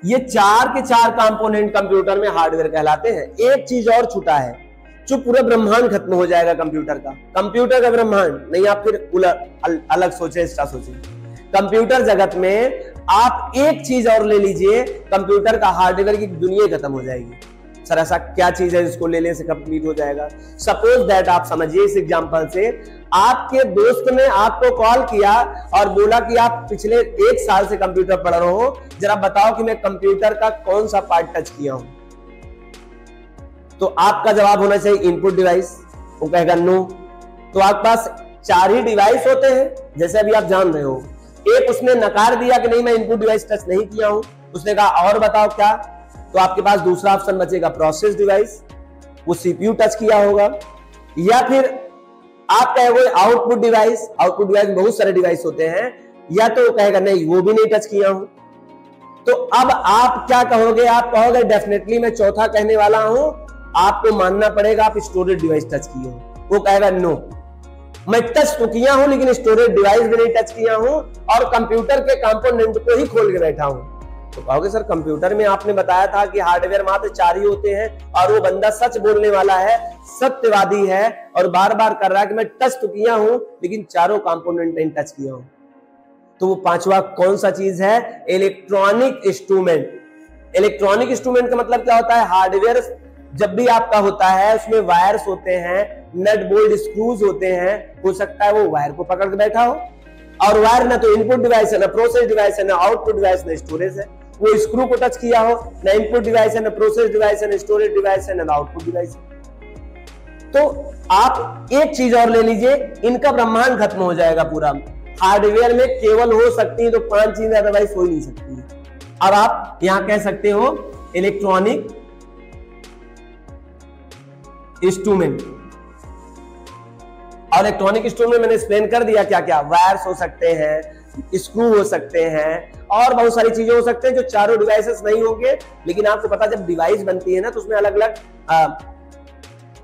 ये चार के चार कंपोनेंट कंप्यूटर में हार्डवेयर कहलाते हैं। एक चीज और छूटा है, जो पूरा ब्रह्मांड खत्म हो जाएगा कंप्यूटर का ब्रह्मांड नहीं, आप फिर अलग सोचे, एक्स्ट्रा सोचे। कंप्यूटर जगत में आप एक चीज और ले लीजिए, कंप्यूटर का हार्डवेयर की दुनिया खत्म हो जाएगी। सर ऐसा क्या चीज है जिसको लेने से कंप्लीट हो जाएगा? सपोज दैट, आप समझिए इस एग्जांपल से, आपके दोस्त ने आपको कॉल किया और बोला कि आप पिछले 1 साल से कंप्यूटर पढ़ रहे हो, जरा बताओ कि मैं कंप्यूटर का कौन सा पार्ट टच किया हूं। तो आपका जवाब होना चाहिए इनपुट डिवाइस। वो कहेगा नो। तो आपके पास 4 ही डिवाइस होते हैं, जैसे अभी आप जान रहे हो। एक उसने नकार दिया कि नहीं मैं इनपुट डिवाइस टच नहीं किया हूं, उसने कहा और बताओ क्या, तो आपके पास दूसरा ऑप्शन बचेगा प्रोसेस डिवाइस, वो सीपीयू टच किया होगा। या फिर आप कहोगे आउटपुट डिवाइस, आउटपुट डिवाइस बहुत सारे डिवाइस होते हैं, या तो कहेगा नहीं वो भी नहीं टच किया हूं। तो अब आप क्या कहोगे? आप कहोगे डेफिनेटली मैं चौथा कहने वाला हूं, आपको मानना पड़ेगा आप स्टोरेज डिवाइस टच किए हो। वो कहेगा नो, मैं टच तो किया हूं लेकिन स्टोरेज डिवाइस भी नहीं टच किया हूं और कंप्यूटर के कंपोनेंट को ही खोल के बैठा हूं। तो कहोगे सर कंप्यूटर में आपने बताया था कि हार्डवेयर मात्र 4 ही होते हैं और वो बंदा सच बोलने वाला है, सत्यवादी है और बार बार कर रहा है कि मैं टच तो किया हूं लेकिन चारों कंपोनेंट नहीं टच किया हूं। तो वो 5वां कौन सा चीज है? Electronic instrument. इलेक्ट्रॉनिक इंस्ट्रूमेंट का मतलब क्या होता है? हार्डवेयर जब भी आपका होता है उसमें वायर्स होते हैं, नट बोल्ट स्क्रूज होते हैं, हो सकता है वो वायर को पकड़ के बैठा हो, और वायर ना तो इनपुट डिवाइस है, ना प्रोसेस डिवाइस है, ना आउटपुट डिवाइस, ना स्टोरेज है। वो स्क्रू को टच किया हो, ना इनपुट डिवाइस है, ना प्रोसेस डिवाइस है, ना स्टोरेज डिवाइस है, ना आउटपुट डिवाइस है। तो आप एक चीज और ले लीजिए, इनका ब्रह्मांड खत्म हो जाएगा पूरा। हार्डवेयर में केवल हो सकती है तो 5 चीजें, अदरवाइज हो ही नहीं सकती है। अब आप यहां कह सकते हो इलेक्ट्रॉनिक इंस्ट्रूमेंट, और इलेक्ट्रॉनिक इंस्ट्रूमेंट मैंने एक्सप्लेन कर दिया क्या क्या। वायर्स हो सकते हैं, स्क्रू हो सकते हैं, और बहुत सारी चीजें हो सकते हैं जो चारों डिवाइसेस नहीं होंगे। लेकिन आपको पता जब डिवाइस बनती है ना तो उसमें अलग अलग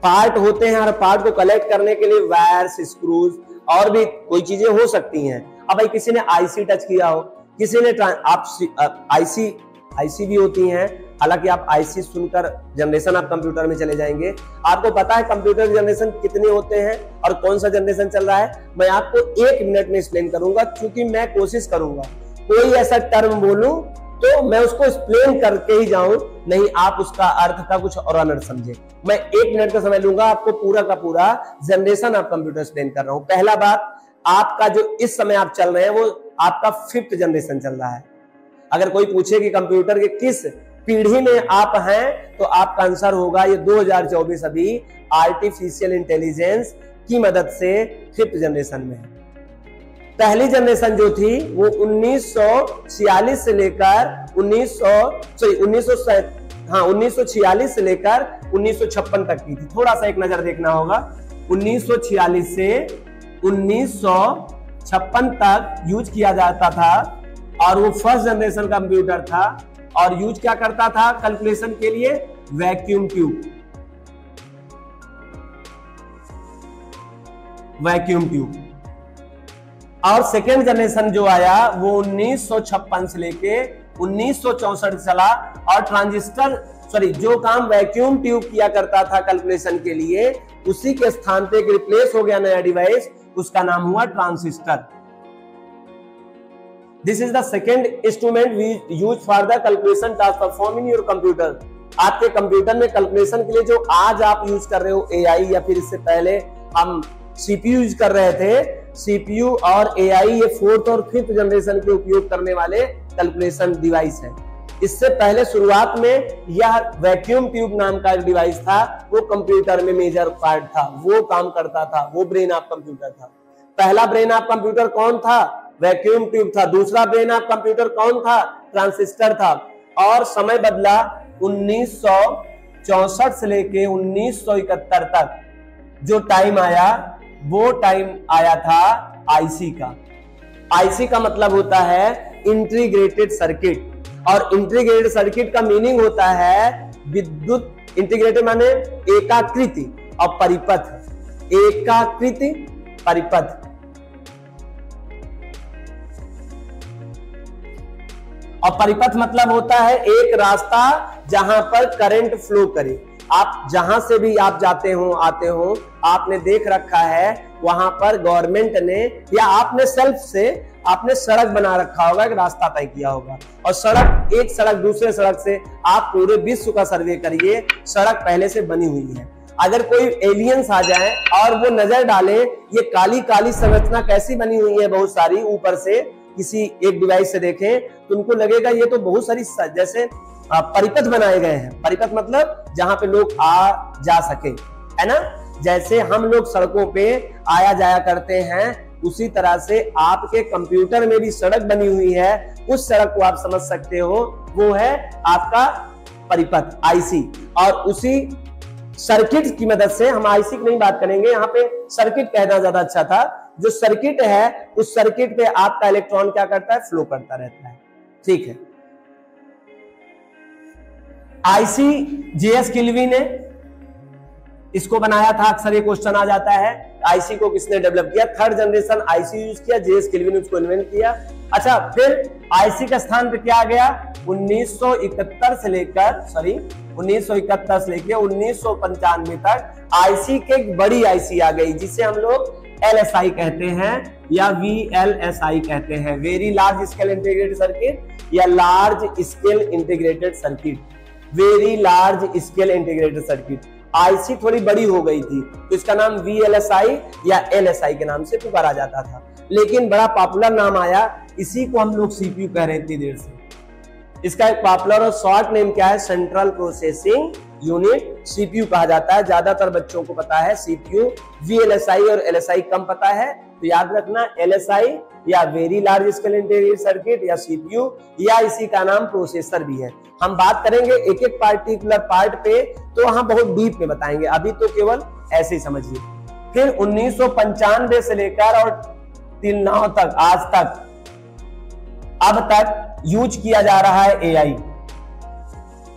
पार्ट होते हैं, हर पार्ट को कलेक्ट करने के लिए वायर्स, स्क्रूज और भी कोई चीजें हो सकती हैं। अब भाई किसी ने आईसी टच किया हो, किसी ने आप आईसी भी होती हैं। हालांकि आप आईसी सुनकर जनरेशन आप कंप्यूटर में चले जाएंगे। आपको पता है कंप्यूटर जनरेशन कितने होते हैं और कौन सा जनरेशन चल रहा है? मैं आपको 1 मिनट में एक्सप्लेन करूंगा, क्योंकि मैं कोशिश करूंगा कोई ऐसा टर्म बोलूं तो मैं उसको एक्सप्लेन करके ही जाऊं, नहीं आप उसका अर्थ का कुछ और अनर्थ समझे। मैं 1 मिनट का समय लूंगा, आपको पूरा का पूरा जनरेशन आप कंप्यूटर एक्सप्लेन कर रहा हूं। पहला बात, आपका जो इस समय आप चल रहे हैं वो आपका 5th जनरेशन चल रहा है। अगर कोई पूछे कि कंप्यूटर के किस पीढ़ी में आप हैं तो आपका आंसर होगा ये 2024 अभी आर्टिफिशियल इंटेलिजेंस की मदद से 5th जनरेशन में है। पहली जनरेशन जो थी वो 1946 से लेकर 1946 से लेकर 1956 तक की थी। थोड़ा सा एक नजर देखना होगा, 1946 से 1956 तक यूज किया जाता था और वो फर्स्ट जनरेशन कंप्यूटर था। और यूज क्या करता था कैलकुलेशन के लिए? Vacuum tube. Vacuum tube. और सेकेंड जनरेशन जो आया वो 1956 से लेके 1964 चला और जो काम वैक्यूम ट्यूब किया करता था कैलकुलेशन के लिए, उसी के स्थान पे एक रिप्लेस हो गया नया डिवाइस, उसका नाम हुआ transistor. This is the second instrument we use for the calculation task performed in your computer। आपके कंप्यूटर में कैलकुलेशन के लिए जो आज आप यूज कर रहे हो AI, या फिर इससे पहले हम CPU यूज कर रहे थे, CPU और AI ये 4th और 5th जनरेशन के उपयोग करने वाले कैलकुलेशन डिवाइस है। इससे पहले शुरुआत में यह वैक्यूम ट्यूब नाम का एक डिवाइस था, वो कंप्यूटर में मेजर पार्ट था, वो काम करता था, वो ब्रेन ऑफ कंप्यूटर था। पहला ब्रेन ऑफ कंप्यूटर कौन था? वैक्यूम ट्यूब था। दूसरा ब्रेन ऑफ कंप्यूटर कौन था? ट्रांजिस्टर था। और समय बदला 1964 से लेके 1971 तक जो टाइम आया वो टाइम आया था आईसी का। आईसी का मतलब होता है इंटीग्रेटेड सर्किट, और इंटीग्रेटेड सर्किट का मीनिंग होता है विद्युत इंटीग्रेटेड माने एकाकृति और परिपथ, एकाकृति परिपथ। और परिपथ मतलब होता है एक रास्ता जहां पर करंट फ्लो करे। आप जहां से भी आप जाते हो आते हो, आपने देख रखा है वहां पर गवर्नमेंट ने या आपने सेल्फ से आपने सड़क बना रखा होगा, एक रास्ता तय किया होगा। और सड़क, एक सड़क दूसरे सड़क से, आप पूरे विश्व का सर्वे करिए, सड़क पहले से बनी हुई है। अगर कोई एलियंस आ जाए और वो नजर डाले ये काली काली संरचना कैसी बनी हुई है बहुत सारी, ऊपर से किसी एक डिवाइस से देखें तो उनको लगेगा ये तो बहुत सारी जैसे परिपथ बनाए गए हैं। परिपथ मतलब जहां पे लोग आ जा सके, है ना। जैसे हम लोग सड़कों पे आया जाया करते हैं, उसी तरह से आपके कंप्यूटर में भी सड़क बनी हुई है। उस सड़क को आप समझ सकते हो, वो है आपका परिपथ, आईसी। और उसी सर्किट की मदद से, हम आईसी की नहीं बात करेंगे, यहाँ पे सर्किट कहना ज्यादा अच्छा था। जो सर्किट है उस सर्किट पे आपका इलेक्ट्रॉन क्या करता है, फ्लो करता रहता है। ठीक है। आईसी जेएस किल्वी ने इसको बनाया था, अक्सर ये क्वेश्चन आ जाता है आईसी को किसने डेवलप किया। थर्ड जनरेशन आईसी यूज किया, जेएस किल्वी ने उसको इन्वेंट किया। अच्छा, फिर आईसी का स्थान पे क्या आ गया, 1971 से लेकर 1995 तक आईसी के एक बड़ी आईसी आ गई जिसे हम लोग एलएसआई कहते हैं या वीएलएसआई कहते हैं, very large scale integrated circuit या large scale integrated circuit, very large scale integrated circuit. IC थोड़ी बड़ी हो गई थी तो इसका नाम वीएलएसआई या एलएसआई के नाम से पुकारा जाता था, लेकिन बड़ा पॉपुलर नाम आया, इसी को हम लोग सीपीयू कह रहे हैं इतनी देर से। इसका एक पॉपुलर और शॉर्ट नेम क्या है, सेंट्रल प्रोसेसिंग यूनिट, सीपीयू कहा जाता है। ज्यादातर बच्चों को पता है सीपीयू, वीएलएसआई और एलएसआई कम पता है, तो याद रखना एलएसआई या very large scale integrated circuit या सीपीयू, या इसी का नाम प्रोसेसर भी है। हम बात करेंगे एक एक पार्टिकुलर पार्ट पे, तो वहां बहुत डीप में बताएंगे, अभी तो केवल ऐसे ही समझिए। फिर 1995 से लेकर और टिल नाउ तक, आज तक, अब तक यूज किया जा रहा है एआई।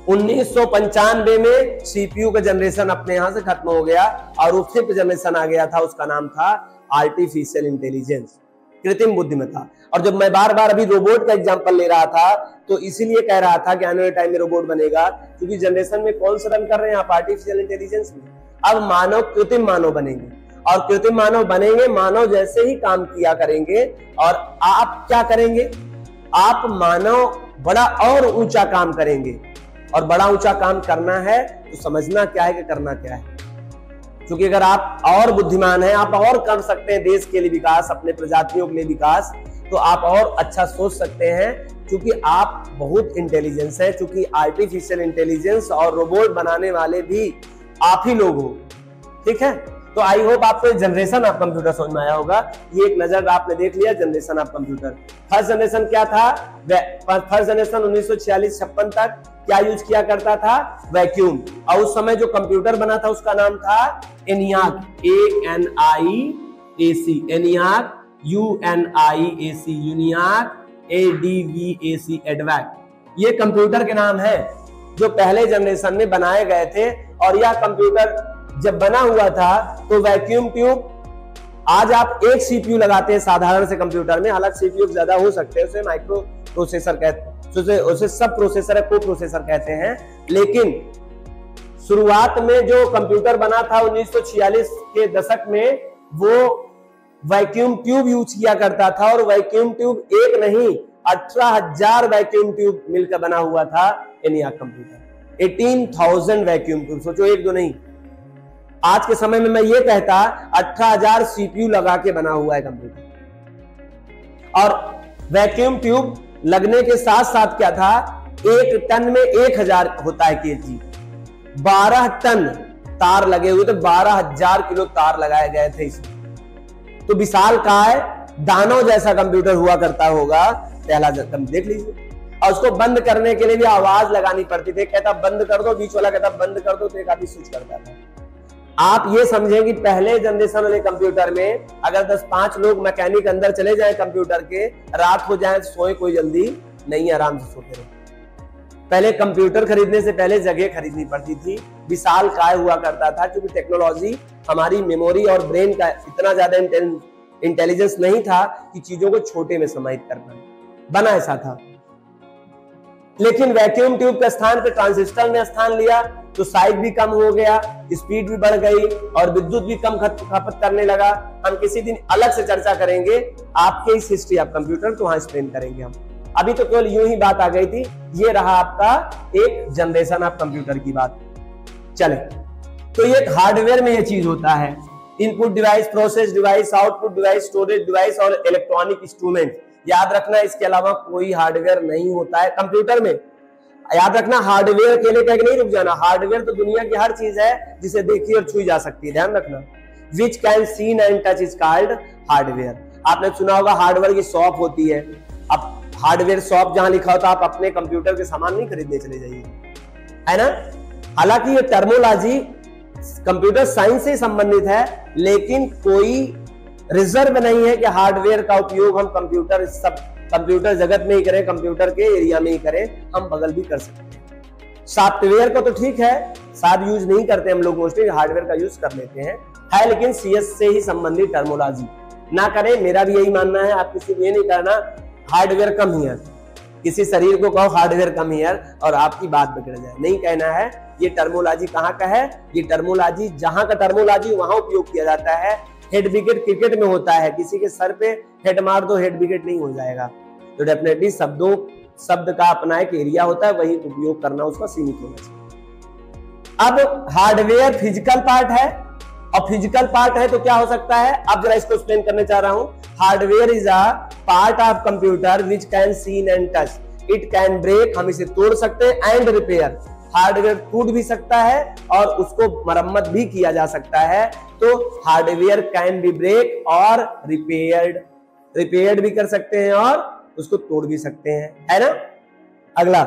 1995 में सीपीयू का जनरेशन अपने यहां से खत्म हो गया और उससे जनरेशन आ गया था, उसका नाम था आर्टिफिशियल इंटेलिजेंस, कृत्रिम बुद्धिमत्ता। और जब मैं बार बार अभी रोबोट का एग्जांपल ले रहा था तो इसीलिए कह रहा था कि आने वाले टाइम में रोबोट बनेगा, क्योंकि जनरेशन में कौन सा रन कर रहे हैं आप, आर्टिफिशियल इंटेलिजेंस में। अब मानव कृत्रिम मानव बनेंगे, और कृत्रिम मानव बनेंगे, मानव जैसे ही काम किया करेंगे। और आप क्या करेंगे, आप मानव बड़ा और ऊंचा काम करेंगे, और बड़ा ऊंचा काम करना है तो समझना क्या है कि करना क्या है। क्योंकि अगर आप और बुद्धिमान हैं, आप और कर सकते हैं देश के लिए विकास, अपने प्रजातियों के लिए विकास, तो आप और अच्छा सोच सकते हैं, क्योंकि आप बहुत इंटेलिजेंस है। क्योंकि आर्टिफिशियल इंटेलिजेंस और रोबोट बनाने वाले भी आप ही लोग हो, ठीक है। तो आई होप आपको जनरेशन ऑफ कंप्यूटर समझ में आया होगा। ये एक नजर आपने देख लिया generation of computer. First generation क्या था, फर्स्ट जनरेशन 1946-56 तक क्या यूज किया करता था, वैक्यूम। और उस समय जो कंप्यूटर बना था उसका नाम था ENIAC, ANIAC, ENIAC, UNIAC, यूनियाक, ADVAC, एडवैक। ये कंप्यूटर के नाम है जो पहले जनरेशन में बनाए गए थे। और यह कंप्यूटर जब बना हुआ था तो वैक्यूम ट्यूब, आज आप एक सीपीयू लगाते हैं साधारण से कंप्यूटर में, हालांकि सीपीयू ज्यादा हो सकते हैं, उसे माइक्रो प्रोसेसर कहते हैं, उसे सब प्रोसेसर को प्रोसेसर कहते हैं। लेकिन शुरुआत में जो कंप्यूटर बना था 1946 के दशक में, वो वैक्यूम ट्यूब यूज किया करता था। और वैक्यूम ट्यूब एक नहीं 18,000 वैक्यूम ट्यूब मिलकर बना हुआ था एनियाक कंप्यूटर, 18,000 वैक्यूम ट्यूब। सोचो, एक दो नहीं। आज के समय में मैं ये कहता 18,000 सीपीयू लगा के बना हुआ है कंप्यूटर। और वैक्यूम ट्यूब लगने के साथ साथ क्या था, एक टन में 1000 होता है केजी, 12 टन तार लगे हुए थे, 12,000 किलो तार लगाए गए थे इसमें। तो विशाल काय दानव जैसा कंप्यूटर हुआ करता होगा, पहला देख लीजिए। और उसको बंद करने के लिए भी आवाज लगानी पड़ती थी, कहता बंद कर दो, बीच वाला कहता बंद कर दो, तो एक आदमी स्विच करता था। आप ये समझें कि पहले जनरेशन वाले कंप्यूटर में अगर 10-5 लोग मैकेनिक अंदर चले जाए कंप्यूटर के, रात हो जाए, सोए कोई जल्दी नहीं, आराम से सोते रहे। पहले कंप्यूटर खरीदने से पहले जगह खरीदनी पड़ती थी, विशाल काय हुआ करता था, क्योंकि टेक्नोलॉजी, हमारी मेमोरी और ब्रेन का इतना ज्यादा इंटेलिजेंस नहीं था कि चीजों को छोटे में समाहित कर पाए, बना ऐसा था। लेकिन वैक्यूम ट्यूब के स्थान पर ट्रांजिस्टर ने स्थान लिया तो साइज भी कम हो गया, स्पीड भी बढ़ गई और विद्युत भी कम खपत करने लगा। हम किसी दिन अलग से चर्चा करेंगे आपके इस हिस्ट्री ऑफ कंप्यूटर, तो वहां एक्सप्लेन करेंगे हम। अभी तो केवल यूं ही बात आ गई थी। ये रहा आपका एक जनरेशन ऑफ कंप्यूटर की बात। चले, तो ये हार्डवेयर में ये चीज होता है, input device, process device, output device, storage device और इलेक्ट्रॉनिक इंस्ट्रूमेंट। याद रखना, इसके अलावा कोई हार्डवेयर नहीं होता है कंप्यूटर में। याद रखना, हार्डवेयर अकेले कह के नहीं रुक जाना, हार्डवेयर तो दुनिया की हर चीज है जिसे देखी और छुई जा सकती है, ध्यान रखना। विच can seen and touch is called hardware. आपने सुना होगा हार्डवेयर की शॉप होती है। अब हार्डवेयर शॉप जहां लिखा होता है, आप अपने कंप्यूटर के सामान नहीं खरीदने चले जाइए, है ना। हालांकि ये टर्मोलॉजी कंप्यूटर साइंस से संबंधित है, लेकिन कोई रिजर्व नहीं है कि हार्डवेयर का उपयोग हम कंप्यूटर जगत में ही करें, कंप्यूटर के एरिया में ही करें, हम बगल भी कर सकते हैं। सॉफ्टवेयर को तो ठीक है, शायद यूज नहीं करते हम लोग, मोस्टली हार्डवेयर का यूज कर लेते हैं, लेकिन सीएस से ही संबंधित टर्मोलॉजी ना करें। मेरा भी यही मानना है, आप किसी को ये नहीं करना हार्डवेयर कम हियर, किसी शरीर को कहो हार्डवेयर कम हियर और आपकी बात बिगड़ जाए, नहीं कहना है। ये टर्मोलॉजी कहाँ का है? ये टर्मोलॉजी, जहां का टर्मोलॉजी वहां उपयोग किया जाता है। हेड विकेट क्रिकेट में होता है, किसी के सर पे हेड मार दो, हेड विकेट नहीं हो जाएगा। तो डेफिनेटली शब्द का अपना एक एरिया होता है, वही उपयोग करना उसका सीमित होना चाहिए। अब हार्डवेयर फिजिकल पार्ट है, और फिजिकल पार्ट है तो क्या हो सकता है, अब जरा इसको एक्सप्लेन करने चाह रहा हूं। Hardware is a part of computer which can seen and touch, it can break, हम इसे तोड़ सकते हैं, एंड रिपेयर, हार्डवेयर टूट भी सकता है और उसको मरम्मत भी किया जा सकता है। तो हार्डवेयर कैन बी ब्रेक और रिपेयर्ड भी कर सकते हैं और उसको तोड़ भी सकते हैं, है ना। अगला,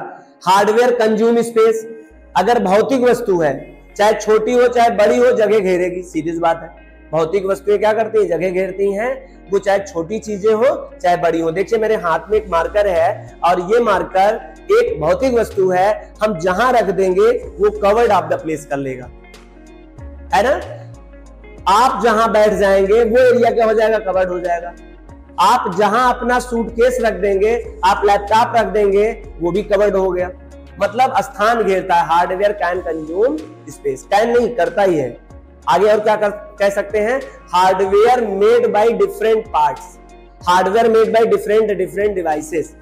हार्डवेयर कंज्यूम स्पेस। अगर भौतिक वस्तु है, चाहे छोटी हो चाहे बड़ी हो, जगह घेरेगी, सीधी सी बात है। भौतिक वस्तुएं क्या करती हैं? जगह घेरती हैं, वो चाहे छोटी चीजें हो चाहे बड़ी हो। देखिए मेरे हाथ में एक मार्कर है और ये मार्कर एक भौतिक वस्तु है, हम जहां रख देंगे वो कवर्ड ऑफ द प्लेस कर लेगा, है ना। आप जहां बैठ जाएंगे वो एरिया क्या हो जाएगा? कवर्ड हो जाएगा। आप जहां अपना सूटकेस रख देंगे, आप लैपटॉप रख देंगे, वो भी कवर्ड हो गया। मतलब स्थान घेरता है। Hardware can consume space, can नहीं करता ही है। आगे और क्या कह सकते हैं? Hardware made by different parts, hardware made by different devices,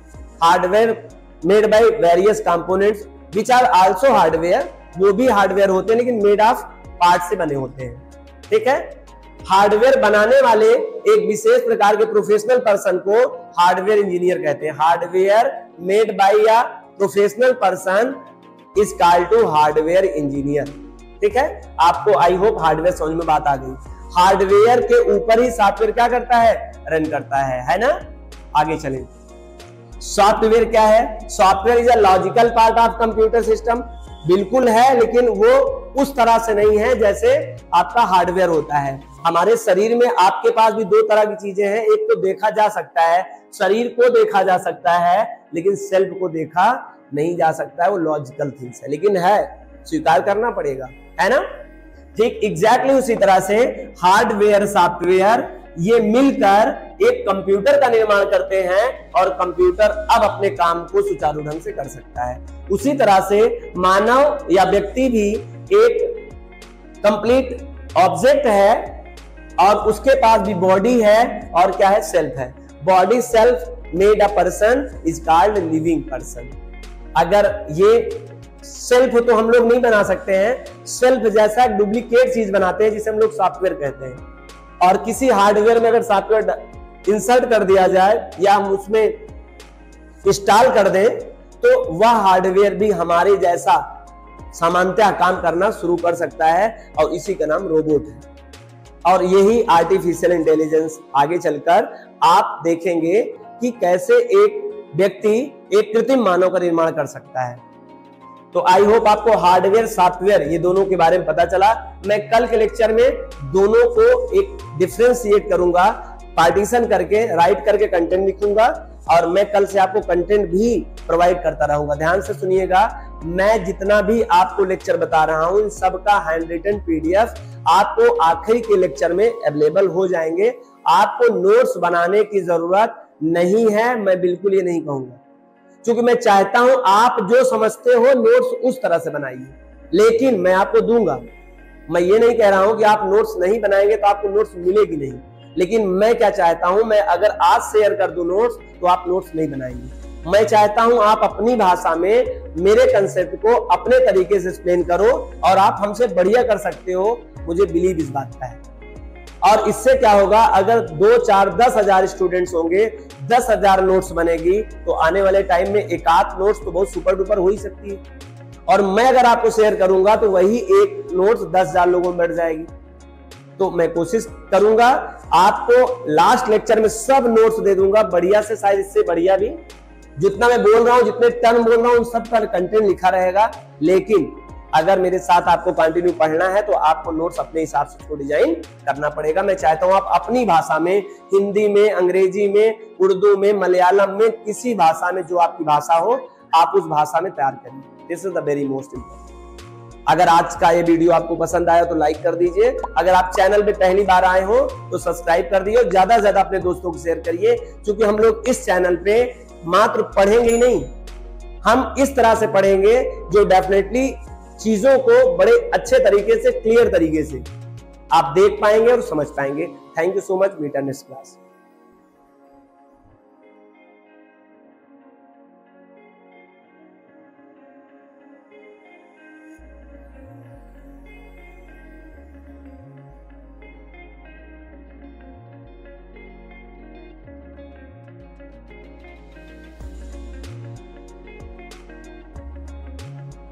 hardware made by various components which are also hardware, वो भी हार्डवेयर होते हैं लेकिन मेड ऑफ पार्ट से बने होते हैं, ठीक है। हार्डवेयर बनाने वाले एक विशेष प्रकार के प्रोफेशनल पर्सन को हार्डवेयर इंजीनियर कहते हैं। Hardware made by a professional person is called to hardware engineer, ठीक है। आपको आई होप हार्डवेयर समझ में बात आ गई। हार्डवेयर के ऊपर ही सॉफ्टवेयर क्या करता है? रन करता है ना। आगे चलें। सॉफ्टवेयर क्या है? Software is a logical part of computer system, बिल्कुल है, लेकिन वो उस तरह से नहीं है जैसे आपका हार्डवेयर होता है। हमारे शरीर में आपके पास भी दो तरह की चीजें हैं, एक तो देखा जा सकता है, शरीर को देखा जा सकता है, लेकिन सेल्फ को देखा नहीं जा सकता है, वो लॉजिकल थिंग्स है, लेकिन है, स्वीकार करना पड़ेगा, है ना। ठीक एग्जैक्टली उसी तरह से हार्डवेयर सॉफ्टवेयर ये मिलकर एक कंप्यूटर का निर्माण करते हैं और कंप्यूटर अब अपने काम को सुचारू ढंग से कर सकता है। उसी तरह से मानव या व्यक्ति भी एक कंप्लीट ऑब्जेक्ट है और उसके पास भी बॉडी है और क्या है? सेल्फ है। Body self made a person is called living person. अगर ये सेल्फ तो हम लोग नहीं बना सकते हैं, सेल्फ जैसा एक डुप्लीकेट चीज बनाते हैं जिसे हम लोग सॉफ्टवेयर कहते हैं। और किसी हार्डवेयर में अगर सॉफ्टवेयर इंसर्ट कर दिया जाए या हम उसमें इंस्टॉल कर दें तो वह हार्डवेयर भी हमारे जैसा सामान्यतः काम करना शुरू कर सकता है और इसी का नाम रोबोट है। और यही आर्टिफिशियल इंटेलिजेंस आगे चलकर आप देखेंगे कि कैसे एक व्यक्ति एक कृत्रिम मानव का निर्माण कर सकता है। तो आई होप आपको हार्डवेयर सॉफ्टवेयर ये दोनों के बारे में पता चला। मैं कल के लेक्चर में दोनों को एक डिफरेंशिएट करूंगा, पार्टीशन करके, राइट करके कंटेंट लिखूंगा और मैं कल से आपको कंटेंट भी प्रोवाइड करता रहूंगा। ध्यान से सुनिएगा, मैं जितना भी आपको लेक्चर बता रहा हूं इन सबका हैंड रिटन पीडीएफ आपको आखिरी के लेक्चर में अवेलेबल हो जाएंगे। आपको नोट्स बनाने की जरूरत नहीं है, मैं बिल्कुल ये नहीं कहूंगा, क्योंकि मैं चाहता हूं आप जो समझते हो नोट्स उस तरह से बनाइए, लेकिन मैं आपको दूंगा। मैं ये नहीं कह रहा हूं कि आप नोट्स नहीं बनाएंगे तो आपको नोट्स मिलेगी नहीं, लेकिन मैं क्या चाहता हूं, मैं अगर आज शेयर कर दूं नोट्स तो आप नोट्स नहीं बनाएंगे। मैं चाहता हूं आप अपनी भाषा में मेरे कंसेप्ट को अपने तरीके से एक्सप्लेन करो और आप हमसे बढ़िया कर सकते हो, मुझे बिलीव इस बात का है। और इससे क्या होगा, अगर 2, 4, 10,000 स्टूडेंट्स होंगे, 10,000 नोट्स बनेगी, तो आने वाले टाइम में एक आध नोट्स तो बहुत सुपर डुपर हो ही सकती है। और मैं अगर आपको शेयर करूंगा तो वही एक नोट्स 10,000 लोगों में बढ़ जाएगी। तो मैं कोशिश करूंगा आपको लास्ट लेक्चर में सब नोट्स दे दूंगा बढ़िया से, शायद इससे बढ़िया भी। जितना मैं बोल रहा हूं, जितने टर्म बोल रहा हूं, सब पर कंटेंट लिखा रहेगा। लेकिन अगर मेरे साथ आपको कंटिन्यू पढ़ना है तो आपको नोट्स अपने हिसाब से उसको डिजाइन करना पड़ेगा। मैं चाहता हूं आप अपनी भाषा में, हिंदी में, अंग्रेजी में, उर्दू में, मलयालम में, किसी भाषा में जो आपकी भाषा हो, आप उस भाषा में तैयार करिए। This is the very most important. अगर आज का ये वीडियो आपको पसंद आया तो लाइक कर दीजिए। अगर आप चैनल पे पहली बार आए हो तो सब्सक्राइब कर दीजिए, ज्यादा से ज्यादा अपने दोस्तों को शेयर करिए, क्योंकि हम लोग इस चैनल पे मात्र पढ़ेंगे ही नहीं, हम इस तरह से पढ़ेंगे जो डेफिनेटली चीजों को बड़े अच्छे तरीके से, क्लियर तरीके से आप देख पाएंगे और समझ पाएंगे। Thank you so much. Meet next class.